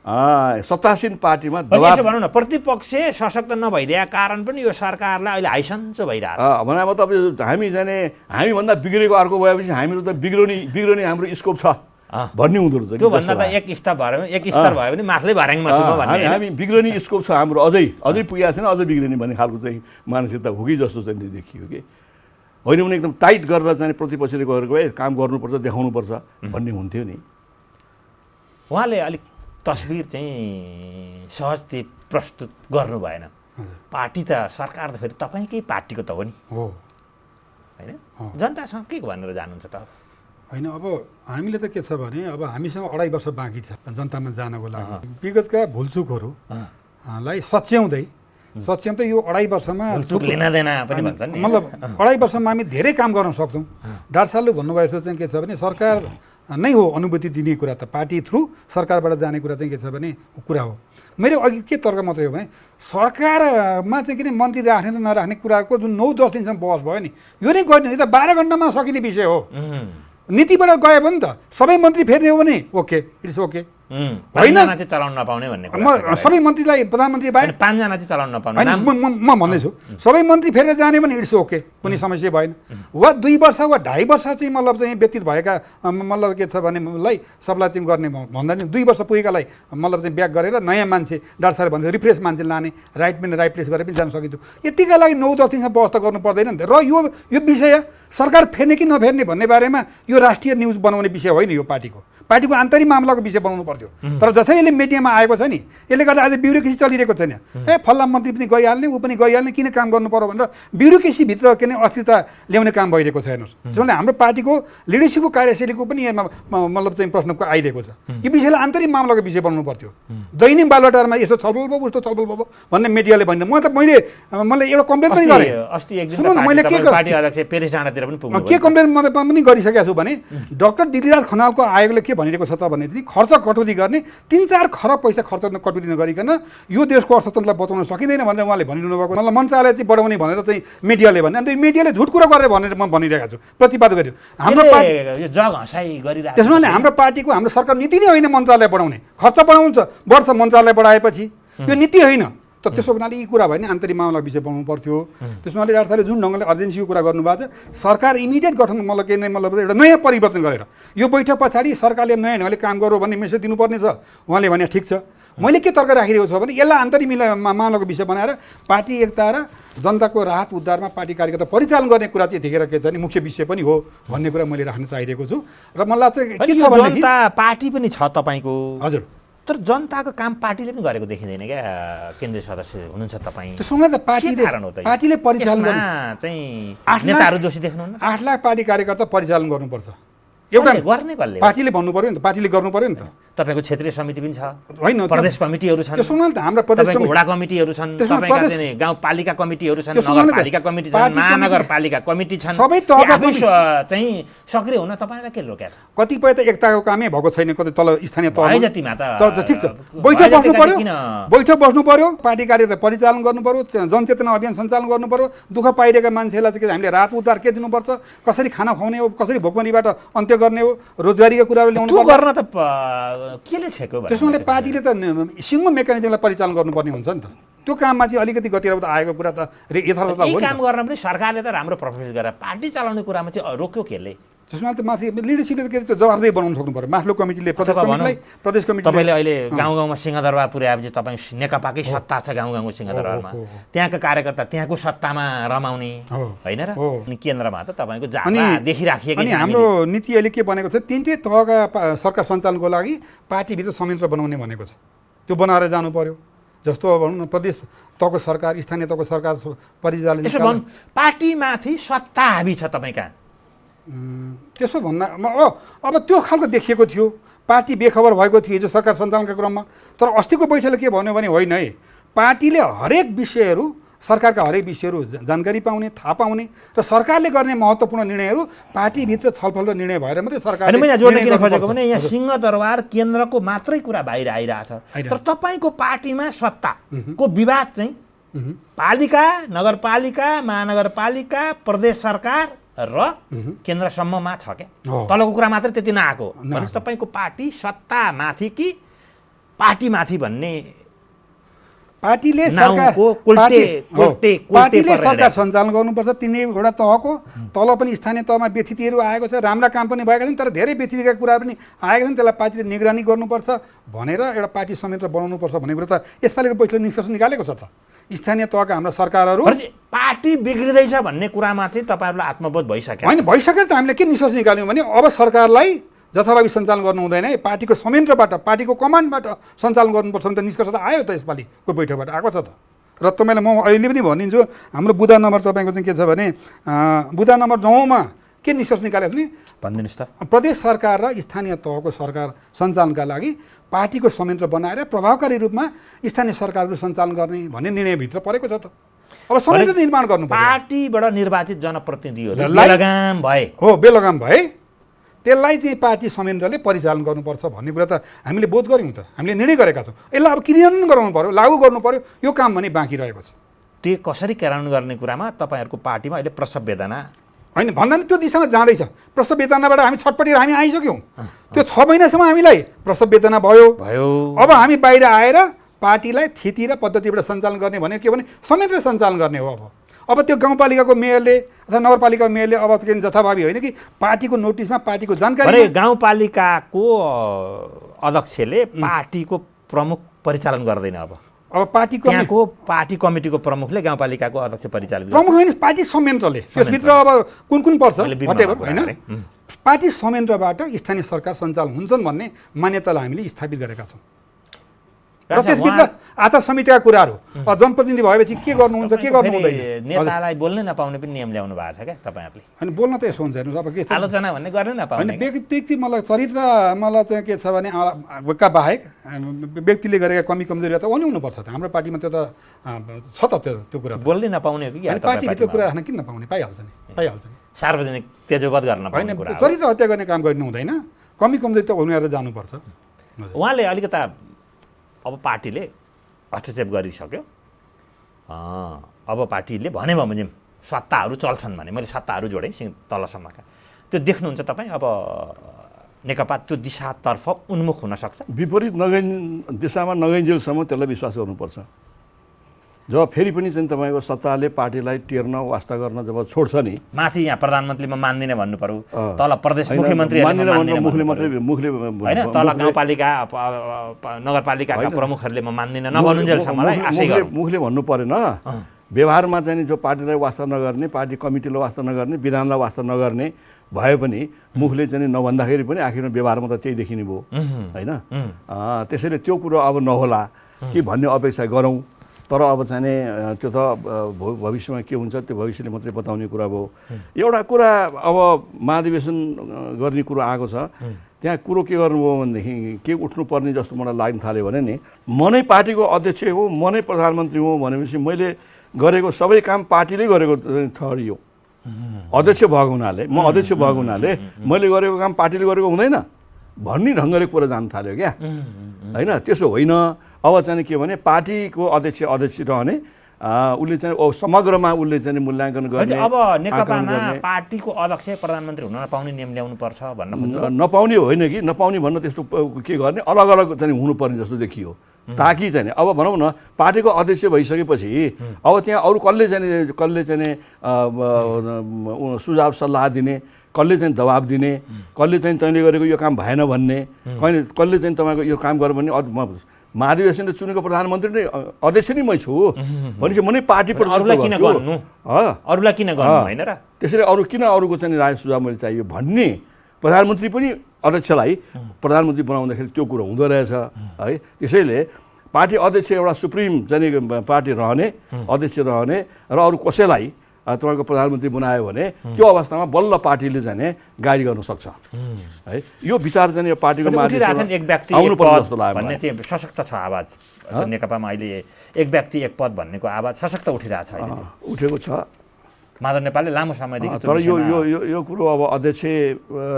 सत्तासीन पार्टीमा दबाब भनौँ न, प्रतिपक्ष सशक्त नभइदिएको कारण पनि यो सरकारलाई अहिले हाइसन्चो भइरहेको छ। भने अब तपाईँ हामी जाने हामीभन्दा बिग्रेको अर्को भएपछि हामीहरू त बिग्रने हाम्रो स्कोप छ भन्ने हुँदो रहेछ। त्योभन्दा त एक स्तर भयो भने माथिल्लै भर्याङमा छु म भन्ने। हामी बिग्रने स्कोप छ हाम्रो, अझै पुगेको छैन, अझै बिग्रने भन्ने खालको चाहिँ मानसिकता हो कि जस्तो चाहिँ देखियो कि होइन भने एकदम टाइट गरेर चाहिँ प्रतिपक्षले गरेको भए काम गर्नुपर्छ, देखाउनुपर्छ भन्ने हुन्थ्यो नि। उहाँले अलिक तस्बिर चाहिँ सहजले प्रस्तुत गर्नु भएन। पार्टी त सरकार त फेरि तपाईँकै पार्टीको त हो नि होइन। जनतासँग के भनेर जानुहुन्छ त? होइन, अब हामीले त के छ भने अब हामीसँग 2.5 वर्ष बाँकी छ जनतामा जानको लागि। विगतका भुलचुकहरूलाई सच्याउँदै यो 2.5 वर्षमा मतलब 2.5 वर्षमा हामी धेरै काम गर्न सक्छौँ। डाक्टर साहबले भन्नुभएको चाहिँ के छ भने सरकार नै हो अनुभूति दिने कुरा, त पार्टी थ्रु सरकारबाट जाने कुरा चाहिँ के छ भने कुरा हो। मेरो अघि के तर्क मात्रै हो भने सरकारमा चाहिँ किन मन्त्री राख्ने नराख्ने कुराको जुन 9-10 दिनसम्म बहस भयो नि, यो नै गर्ने त 12 घन्टामा सकिने विषय हो। नीतिबाट गयो भने त सबै मन्त्री फेर्ने हो भने ओके, इट्स ओके होइन, चाहिँ चलाउन नपाउने भन्ने कुरा। सबै मन्त्रीलाई प्रधानमन्त्री बाहेक 5 जना चाहिँ चलाउन नपाउने। म भन्दैछु सबै मन्त्री फेरेर जाने भने इट्स ओके, कुनै समस्या भएन। वा 2 वर्ष वा 2.5 वर्ष चाहिँ मतलब चाहिँ व्यतीत भएका मतलब के छ भनेलाई सबलाई चाहिँ गर्ने भन्दा नि 2 वर्ष पुगेकालाई मतलब चाहिँ ब्याक गरेर नयाँ मान्छे डाक्टर साहबले भन्छ रिफ्रेस मान्छे लाने, राइट म्यान राइट प्लेस गरेर पनि जान सकिन्थ्यो। यतिका लागि 9-10 दिनसम्म व्यवस्था गर्नु पर्दैन नि त। र यो विषय सरकार फेर्ने कि नफेर्ने भन्ने बारेमा यो राष्ट्रिय न्युज बनाउने विषय होइन। यो पार्टीको आन्तरिक मामलाको विषय बनाउनु पर्थ्यो। तर जसरी यसले मिडियामा आएको छ नि, यसले गर्दा आज ब्युरोक्रेसी चलिरहेको छैन। फल्ला मन्त्री पनि गइहाल्ने, ऊ पनि गइहाल्ने, किन काम गर्नु पर्यो भनेर ब्युरोक्रेसीभित्र के नै अस्थिरता ल्याउने काम भइरहेको छ। हेर्नुहोस्, जसले हाम्रो पार्टीको लिडरसिपको कार्यशैलीको पनि मतलब चाहिँ प्रश्नको आइरहेको छ। यो विषयलाई आन्तरिक मामलाको विषय बनाउनु पर्थ्यो। दैनिक बालुवाटारमा यस्तो छलफल भयो उस्तो छलफल भयो भन्ने मिडियाले भन्ने। मैले एउटा कम्प्लेन पनि गरेँ। सुन्नु न, मैले के कम्प्लेन पनि गरिसकेको छु भने डाक्टर दिलीराज खनालको आयोगले के भनिरहेको छ त भने खर्च कटौती गर्ने, 3-4 खरब पैसा खर्च कटौती नगरिकन यो देशको अर्थतन्त्रलाई बचाउन सकिँदैन भनेर उहाँले भनिरहनु भएको। मतलब मन्त्रालय चाहिँ बढाउने भनेर चाहिँ मिडियाले भने, अन्त मिडियाले झुट कुरा गरेर भनेर म भनिरहेको छु, प्रतिवाद गर्यो। हाम्रो पार्टी त्यसमा हाम्रो पार्टीको हाम्रो सरकार नीति नै होइन मन्त्रालय बढाउने, खर्च बढाउँछ वर्ष मन्त्रालय बढाएपछि यो नीति होइन। त त्यसो हुनाले यी कुरा भयो भने आन्तरिक मामला विषय बनाउनु पर्थ्यो। त्यसमाले डाक्टरले जुन ढङ्गले अर्जेन्सीको कुरा गर्नुभएको छ, सरकार इमिडिएट गठन मतलब के नै मतलब एउटा नयाँ परिवर्तन गरेर यो बैठक पछाडि सरकारले नयाँ ढङ्गले काम गरौँ भन्ने मेसेज दिनुपर्ने छ। उहाँले भने ठिक छ। मैले के तर्क राखिरहेको छु भने यसलाई आन्तरिक मामलाको विषय बनाएर पार्टी एकता र जनताको राहत उद्धारमा पार्टी कार्यकर्ता परिचालन गर्ने कुरा चाहिँ यतिखेर के छ भने मुख्य विषय पनि हो भन्ने कुरा मैले राख्न चाहिरहेको छु। र मलाई चाहिँ के छ भने जनता पार्टी पनि छ तपाईँको। हजुर, तर जनताको काम पार्टीले पनि गरेको देखिँदैन क्या। केन्द्रीय सदस्य हुनुहुन्छ तपाईँ, त्यसमा त पार्टीले परिचालन चाहिँ नेताहरू दोषी देख्नुहुन्न। 8 लाख पार्टी कार्यकर्ता परिचालन गर्नुपर्छ। एउटा गर्ने कसले? पार्टीले भन्नु पर्यो नि त, पार्टीले गर्नु पर्यो नि त। तपाईँको क्षेत्रीय समिति पनि छ होइन, प्रदेश कमिटीहरू छन्, त्यसो त हाम्रो प्रदेश वडा कमिटीहरू छन्, तपाईँका चाहिँ गाउँपालिका कमिटीहरू छन्, नगरपालिका कमिटी छन्, महानगरपालिका कमिटी छन्, सबै चाहिँ सक्रिय हुन तपाईँलाई के रोक्या छ? कतिपय त एकताको कामै भएको छैन, कतै तल स्थानीय तह जतिमा त ठिक छ। बैठक बस्नु पर्यो, पार्टी कार्य परिचालन गर्नु पर्यो, जनचेतना अभियान सञ्चालन गर्नु पर्यो, दुःख पाइरहेका मान्छेलाई चाहिँ हामीले राहत उद्धार के दिनुपर्छ, कसरी खाना खुवाउने हो, कसरी भोकमरीबाट अन्त्य गर्ने हो, रोजगारीका कुराहरू ल्याउनु पर्छ। गर्न त केले छेक्यो? त्यसमाले पार्टीले त सिङ्गो मेकानिजमलाई परिचालन गर्नुपर्ने हुन्छ नि त। त्यो काममा चाहिँ अलिकति गतिरोध आएको कुरा त यथार्थ हो नि। काम गर्न पनि सरकारले त राम्रो प्रोफेस गरेर पार्टी चलाउने कुरामा चाहिँ रोक्यो केले? त्यसमा त माथि लिडरसिपले के त्यो जवाफदेही बनाउनु सक्नु पर्यो। माथिल्लो कमिटीले प्रदेश कमिटी तपाईँले अहिले गाउँ गाउँमा सिंहदरबार पुर्याएपछि तपाईँ नेकपाकै सत्ता छ गाउँ गाउँको सिंहदरबारमा, त्यहाँका कार्यकर्ता त्यहाँको सत्तामा रमाउने होइन र? अनि केन्द्रमा त तपाईँको जामा देखिराखिएको। अनि हाम्रो नीति अहिले के बनेको छ, 3 तहका सरकार सञ्चालनको लागि पार्टीभित्र संयन्त्र बनाउने भनेको छ। त्यो बनाएर जानु पर्यो। जस्तो अब भनौँ न प्रदेश तहको सरकार, स्थानीय तहको सरकार परिचालन यसो भनौँ पार्टीमाथि सत्ता हाबी छ तपाईँ कहाँ? त्यसो भन्दा अब त्यो खालको देखिएको थियो, पार्टी बेखबर भएको थियो हिजो सरकार सञ्चालनका क्रममा। तर अस्तिको बैठकले के भन्यो भने होइन है, पार्टीले हरेक विषयहरू, सरकारका हरेक विषयहरू जानकारी पाउने, थाहा पाउने र सरकारले गर्ने महत्त्वपूर्ण निर्णयहरू पार्टीभित्र छलफल र निर्णय भएर मात्रै सरकारले। मैले जोड्न किन खोजेको भने यहाँ सिंहदरबार केन्द्रको मात्रै कुरा बाहिर आइरहेछ, तर तपाईँको पार्टीमा सत्ताको विवाद चाहिँ पालिका, नगरपालिका, महानगरपालिका, प्रदेश सरकार र केन्द्रसम्ममा छ क्या। तलको कुरा मात्रै त्यति नआएको भनेपछि तपाईँको पार्टी सत्तामाथि कि पार्टीमाथि भन्ने पार्टीले सरकार सञ्चालन गर्नुपर्छ। तिनवटा तहको तल पनि स्थानीय तहमा व्यतिथिहरू आएको छ, राम्रा काम पनि भएका छन्, तर धेरै व्यतिथिका कुरा पनि आएका छन्, त्यसलाई पार्टीले निगरानी गर्नुपर्छ भनेर एउटा पार्टी संयन्त्र बनाउनुपर्छ भन्ने कुरा त यसपालिको बैठकले निष्कर्ष निकालेको छ। त स्थानीय तहका हाम्रा सरकारहरू पार्टी बिग्रिँदैछ भन्ने कुरामा चाहिँ तपाईँहरूलाई आत्मबोध भइसक्यो होइन? भइसकेर त हामीले के निष्कर्ष निकाल्यौँ भने अब सरकारलाई जथाभावी सञ्चालन गर्नु हुँदैन है, पार्टीको संयन्त्रबाट, पार्टीको कमान्डबाट सञ्चालन गर्नुपर्छ भने त निष्कर्ष त आयो त, यसपालिको बैठकबाट आएको छ त। र तपाईँलाई म अहिले पनि भनिदिन्छु, हाम्रो बुदा नम्बर तपाईँको चाहिँ के छ भने बुदा नम्बर 9मा के निष्कर्ष निकालेको नि भनिदिनुहोस् त। प्रदेश सरकार र स्थानीय तहको सरकार सञ्चालनका लागि पार्टीको संयन्त्र बनाएर प्रभावकारी रूपमा स्थानीय सरकारहरू सञ्चालन गर्ने भन्ने निर्णयभित्र परेको छ त। अब संयन्त्र निर्माण गर्नु पर्यो। पार्टीबाट निर्वाचित जनप्रतिनिधिहरू बेलगाम भए बेलगाम भए त्यसलाई चाहिँ पार्टी संयन्त्रले परिचालन गर्नुपर्छ भन्ने कुरा त हामीले बोध गऱ्यौँ त, हामीले निर्णय गरेका छौँ। यसलाई अब क्रियान्वयन गराउनु पर्यो, लागू गर्नु पर्यो, यो काम भने बाँकी रहेको छ। त्यो कसरी कार्यान्वयन गर्ने कुरामा तपाईँहरूको पार्टीमा अहिले प्रसव वेदना होइन भन्दा नि त्यो दिशामा जाँदैछ। प्रसव वेदनाबाट हामी छटपटेर हामी आइसक्यौँ। त्यो 6 महिनासम्म हामीलाई प्रसव वेदना भयो। अब हामी बाहिर आएर पार्टीलाई थिति र पद्धतिबाट सञ्चालन गर्ने भने के भने संयन्त्र सञ्चालन गर्ने हो। अब त्यो गाउँपालिकाको मेयरले अथवा नगरपालिकाको मेयरले अब के जथाभावी होइन कि पार्टीको नोटिसमा पार्टीको जानकारी, गाउँपालिकाको अध्यक्षले पार्टीको प्रमुख परिचालन गर्दैन। अब पार्टीको त्यहाँको पार्टी कमिटीको प्रमुखले गाउँपालिकाको अध्यक्ष परिचालित गर्छ। प्रमुख होइन, पार्टी संयन्त्रले। त्यसभित्र अब कुन पर्छ हटेभर होइन, पार्टी संयन्त्रबाट स्थानीय सरकार सञ्चालन हुन्छन् भन्ने मान्यतालाई हामीले स्थापित गरेका छौँ। र त्यसभित्र आचार संहिताका कुराहरू जनप्रतिनिधि भएपछि के गर्नुहुन्छ, के गर्नु हुँदैन, नेतालाई बोल्नै नपाउने पनि नियम ल्याउनु भएको छ क्या तपाईँहरूले। होइन बोल्न त यसो हुन्छ हेर्नुहोस्, अब के आलोचना भन्ने गर्नै नपाउने। व्यक्ति मलाई चरित्र मलाई चाहिँ के छ भने का बाहेक व्यक्तिले गरेका कमी कमजोरी त पनि हुनुपर्छ त। हाम्रो पार्टीमा त्यो त छ त, त्यो कुरा बोल्नै नपाउने हो कि पार्टीभित्र कुरा राख्न किन नपाउने, पाइहाल्छ नि। सार्वजनिक तेजोवध गर्न पाउने कुरा, चरित्र हत्या गर्ने काम गर्नु हुँदैन, कमी कमजोरी त हुनेर जानुपर्छ। उहाँले अलिकता अब पार्टीले हस्तक्षेप गरिसक्यो, अब पार्टीले भने बमोजिम सत्ताहरू चल्छन् भने, मैले सत्ताहरू जोडेँ तलसम्मका, त्यो देख्नुहुन्छ तपाईँ? अब नेकपा त्यो दिशातर्फ उन्मुख हुन सक्छ? विपरीत दिशामा नगइन्जेलसम्म त्यसलाई विश्वास गर्नुपर्छ। जब फेरि पनि चाहिँ तपाईँको सत्ताले पार्टीलाई टेर्न वास्ता गर्न जब छोड्छ नि, माथि यहाँ प्रधानमन्त्रीमा मान्दिनँ भन्नु पर्यो, तल प्रदेश मुख्यमन्त्री होइन, तल गाउँपालिका नगरपालिकाका प्रमुखहरूले म मान्दिनँ नभनुन्जेलसम्मलाई आशै गरौँ। मुखले भन्नु परेन, व्यवहारमा चाहिँ जो पार्टीलाई वास्ता नगर्ने, पार्टी कमिटीलाई वास्ता नगर्ने, विधानलाई वास्ता नगर्ने भए पनि मुखले चाहिँ नभन्दाखेरि पनि आखिरमा व्यवहारमा त त्यही देखिने भयो होइन। त्यसैले त्यो कुरो अब नहोला कि भन्ने अपेक्षा गरौँ। तर अब चाहिँ त्यो त भविष्यमा के हुन्छ त्यो भविष्यले मात्रै बताउने कुरा भयो। एउटा कुरा अब महाधिवेशन गर्ने कुरो आएको छ, त्यहाँ कुरो के गर्नुभयो भनेदेखि के उठ्नुपर्ने जस्तो मलाई लाग्न थाल्यो भने नि, म नै पार्टीको अध्यक्ष हो, म नै प्रधानमन्त्री हो भनेपछि मैले गरेको सबै काम पार्टीले गरेको ठहरियो। अध्यक्ष भएको हुनाले, म अध्यक्ष भएको हुनाले मैले गरेको काम पार्टीले गरेको हुँदैन भन्ने ढङ्गले कुरा जान थाल्यो क्या होइन। त्यसो होइन। अब चाहिँ के भने पार्टीको अध्यक्ष रहने, उसले चाहिँ समग्रमा उसले चाहिँ मूल्याङ्कन गर्ने। अब नेकपामा पार्टीको अध्यक्ष प्रधानमन्त्री हुन नपाउने नियम ल्याउनु पर्छ भन्न नपाउने होइन कि नपाउने भन्न त्यस्तो के गर्ने, अलग अलग चाहिँ हुनुपर्ने जस्तो देखियो। ताकि चाहिँ अब भनौँ न पार्टीको अध्यक्ष भइसकेपछि अब त्यहाँ अरू कसले चाहिँ सुझाव सल्लाह दिने, कसले चाहिँ दबाब दिने, कसले चाहिँ तैँले गरेको यो काम भएन भन्ने, कसले चाहिँ तपाईँको यो काम गर्यो भने महाधिवेशनले चुनेको प्रधानमन्त्री नै अध्यक्ष नै मै छु भनेपछि म नै पार्टी अरूलाई किन गर्नु होइन र। त्यसैले अरू किन अरूको चाहिँ राय सुझाव मैले चाहियो भन्ने प्रधानमन्त्री पनि अध्यक्षलाई प्रधानमन्त्री बनाउँदाखेरि त्यो कुरो हुँदो रहेछ है। त्यसैले पार्टी अध्यक्ष एउटा सुप्रिम चाहिँ पार्टी रहने अध्यक्ष रहने र अरू कसैलाई तपाईँको प्रधानमन्त्री बनायो भने त्यो अवस्थामा बल्ल पार्टीले जाने गाडी गर्न सक्छ है। यो विचार चाहिँ पार्टीको माध्यमबाट एक व्यक्ति आउनु पर्छ जस्तो लाग्यो भन्ने चाहिँ सशक्त छ आवाज नेकपामा अहिले एक व्यक्ति एक पद भन्नेको आवाज सशक्त उठिरहेछ अहिले उठेको छ। माधव नेपालले लामो समयदेखि तर यो कुरो अब अध्यक्ष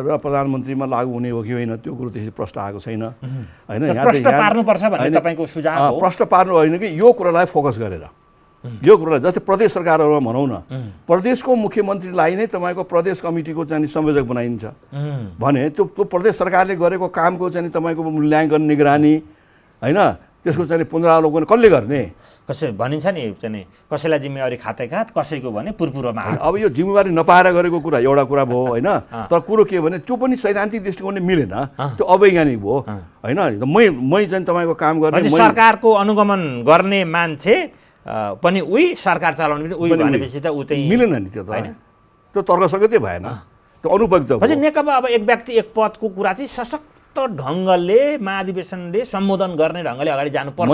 र प्रधानमन्त्रीमा लागू हुने हो कि होइन त्यो कुरो त्यसरी प्रश्न आएको छैन होइन। प्रश्न पार्नुपर्छ भन्ने तपाईँको सुझाव हो? प्रश्न पार्नु होइन कि यो कुरालाई फोकस गरेर यो कुरालाई जस्तै प्रदेश सरकारहरूमा भनौँ न प्रदेशको मुख्यमन्त्रीलाई नै तपाईँको प्रदेश कमिटीको चाहिँ संयोजक बनाइन्छ भने त्यो प्रदेश सरकारले गरेको कामको चाहिँ तपाईँको मूल्याङ्कन निगरानी होइन त्यसको चाहिँ पुनरावलोकन कसले गर्ने? कसै भनिन्छ नि चाहिँ कसैलाई जिम्मेवारी खातेखात कसैको भने पुरपुरमा अब यो जिम्मेवारी नपाएर गरेको कुरा एउटा कुरा भयो होइन। तर कुरो के भने त्यो पनि सैद्धान्तिक दृष्टिकोणले मिलेन, त्यो अवैज्ञानिक भयो होइन। मै चाहिँ तपाईँको काम गर्ने सरकारको अनुगमन गर्ने मान्छे पनि उही सरकार चलाउने पनि उही भनेपछि त ऊ चाहिँ मिलेन नि त्यो त होइन। त्यो तर्कसङ्गतै भएन, त्यो अनुपयुक्त भयो। नेकपा अब एक व्यक्ति एक पदको कुरा चाहिँ सशक्त ढङ्गले महाधिवेशनले सम्बोधन गर्ने ढङ्गले अगाडि जानुपर्छ।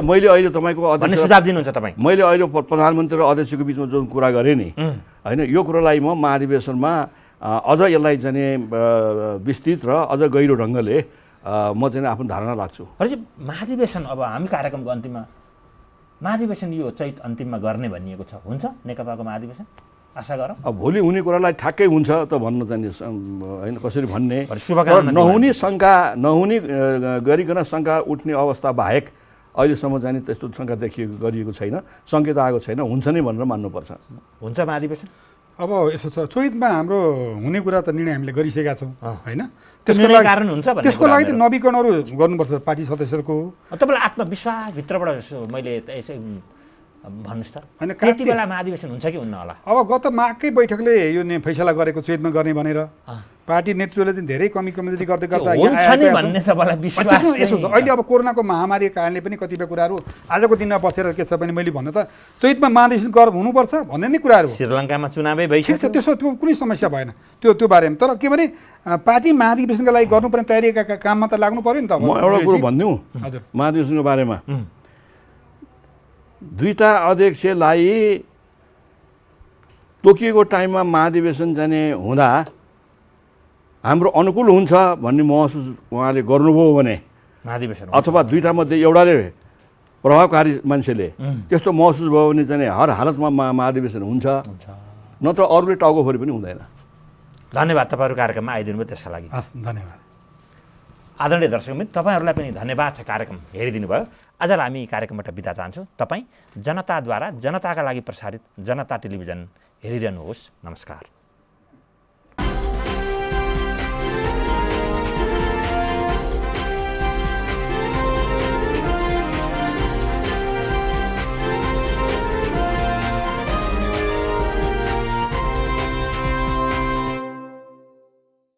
मैले अहिले तपाईँको भन्ने सुझाव दिनुहुन्छ तपाईँ? मैले अहिले प्रधानमन्त्री र अध्यक्षको बिचमा जुन कुरा गरेँ नि होइन, यो कुरालाई म महाधिवेशनमा अझ यसलाई चाहिँ विस्तृत र अझ गहिरो ढङ्गले म चाहिँ आफ्नो धारणा राख्छु। महाधिवेशन अब हामी कार्यक्रमको अन्तिममा महाधिवेशन यो चैत अन्तिममा गर्ने भनिएको छ, हुन्छ नेकपाको महाधिवेशन आशा गरौँ? अब भोलि हुने कुरालाई ठ्याक्कै हुन्छ त भन्न चाहिँ होइन, कसरी भन्ने शुभकामना नहुने शङ्का नहुने गरिकन शङ्का उठ्ने अवस्था बाहेक अहिलेसम्म चाहिँ त्यस्तो शङ्का गरिएको छैन, सङ्केत आएको छैन, हुन्छ नै भनेर मान्नुपर्छ। हुन्छ महाधिवेशन अब यसो छ, चैतमा हाम्रो हुने कुरा त निर्णय हामीले गरिसकेका छौँ होइन। त्यसको लागि त नवीकरणहरू गर्नुपर्छ पार्टी सदस्यहरूको। तपाईँलाई आत्मविश्वासभित्रबाट मैले यसै भन्नुहोस् त होइन त्यति बेला महाधिवेशन हुन्छ कि हुन्न होला? अब गत माघकै बैठकले यो फैसला गरेको चैतमा गर्ने भनेर पार्टी नेतृत्वले चाहिँ धेरै कमी गर्दै गर्दा यसो अहिले अब कोरोनाको महामारी कारणले पनि कतिपय कुराहरू आजको दिनमा बसेर के छ भने मैले भन्नु त चैतमा महाधिवेशन हुनुपर्छ भन्ने नै कुराहरू हो। श्रीलङ्कामा चुनावै भइसक्यो, त्यसो त्यो कुनै समस्या भएन त्यो बारेमा। तर के भने पार्टी महाधिवेशनका लागि गर्नुपर्ने तयारीका काममा त लाग्नु पर्यो नि त। म एउटा कुरो भनिदिउँ हजुर महाधिवेशनको बारेमा। दुईटा अध्यक्षलाई तोकिएको टाइममा महाधिवेशन जाने हुँदा हाम्रो अनुकूल हुन्छ भन्ने महसुस उहाँले गर्नुभयो भने महाधिवेशन अथवा दुईटा मध्ये एउटाले प्रभावकारी मान्छेले त्यस्तो महसुस भयो भने चाहिँ हर हालतमा महाधिवेशन हुन्छ, नत्र अरूले टाउकोफोरी पनि हुँदैन। धन्यवाद तपाईँहरू कार्यक्रममा आइदिनु भयो त्यसका लागि। धन्यवाद। आदरणीय दर्शकमित्र, तपाईँहरूलाई पनि धन्यवाद छ कार्यक्रम हेरिदिनु भयो। आजलाई हामी कार्यक्रमबाट बिदा चाहन्छौँ। तपाईँ जनताद्वारा जनताका लागि प्रसारित जनता टेलिभिजन हेरिरहनुहोस्। नमस्कार।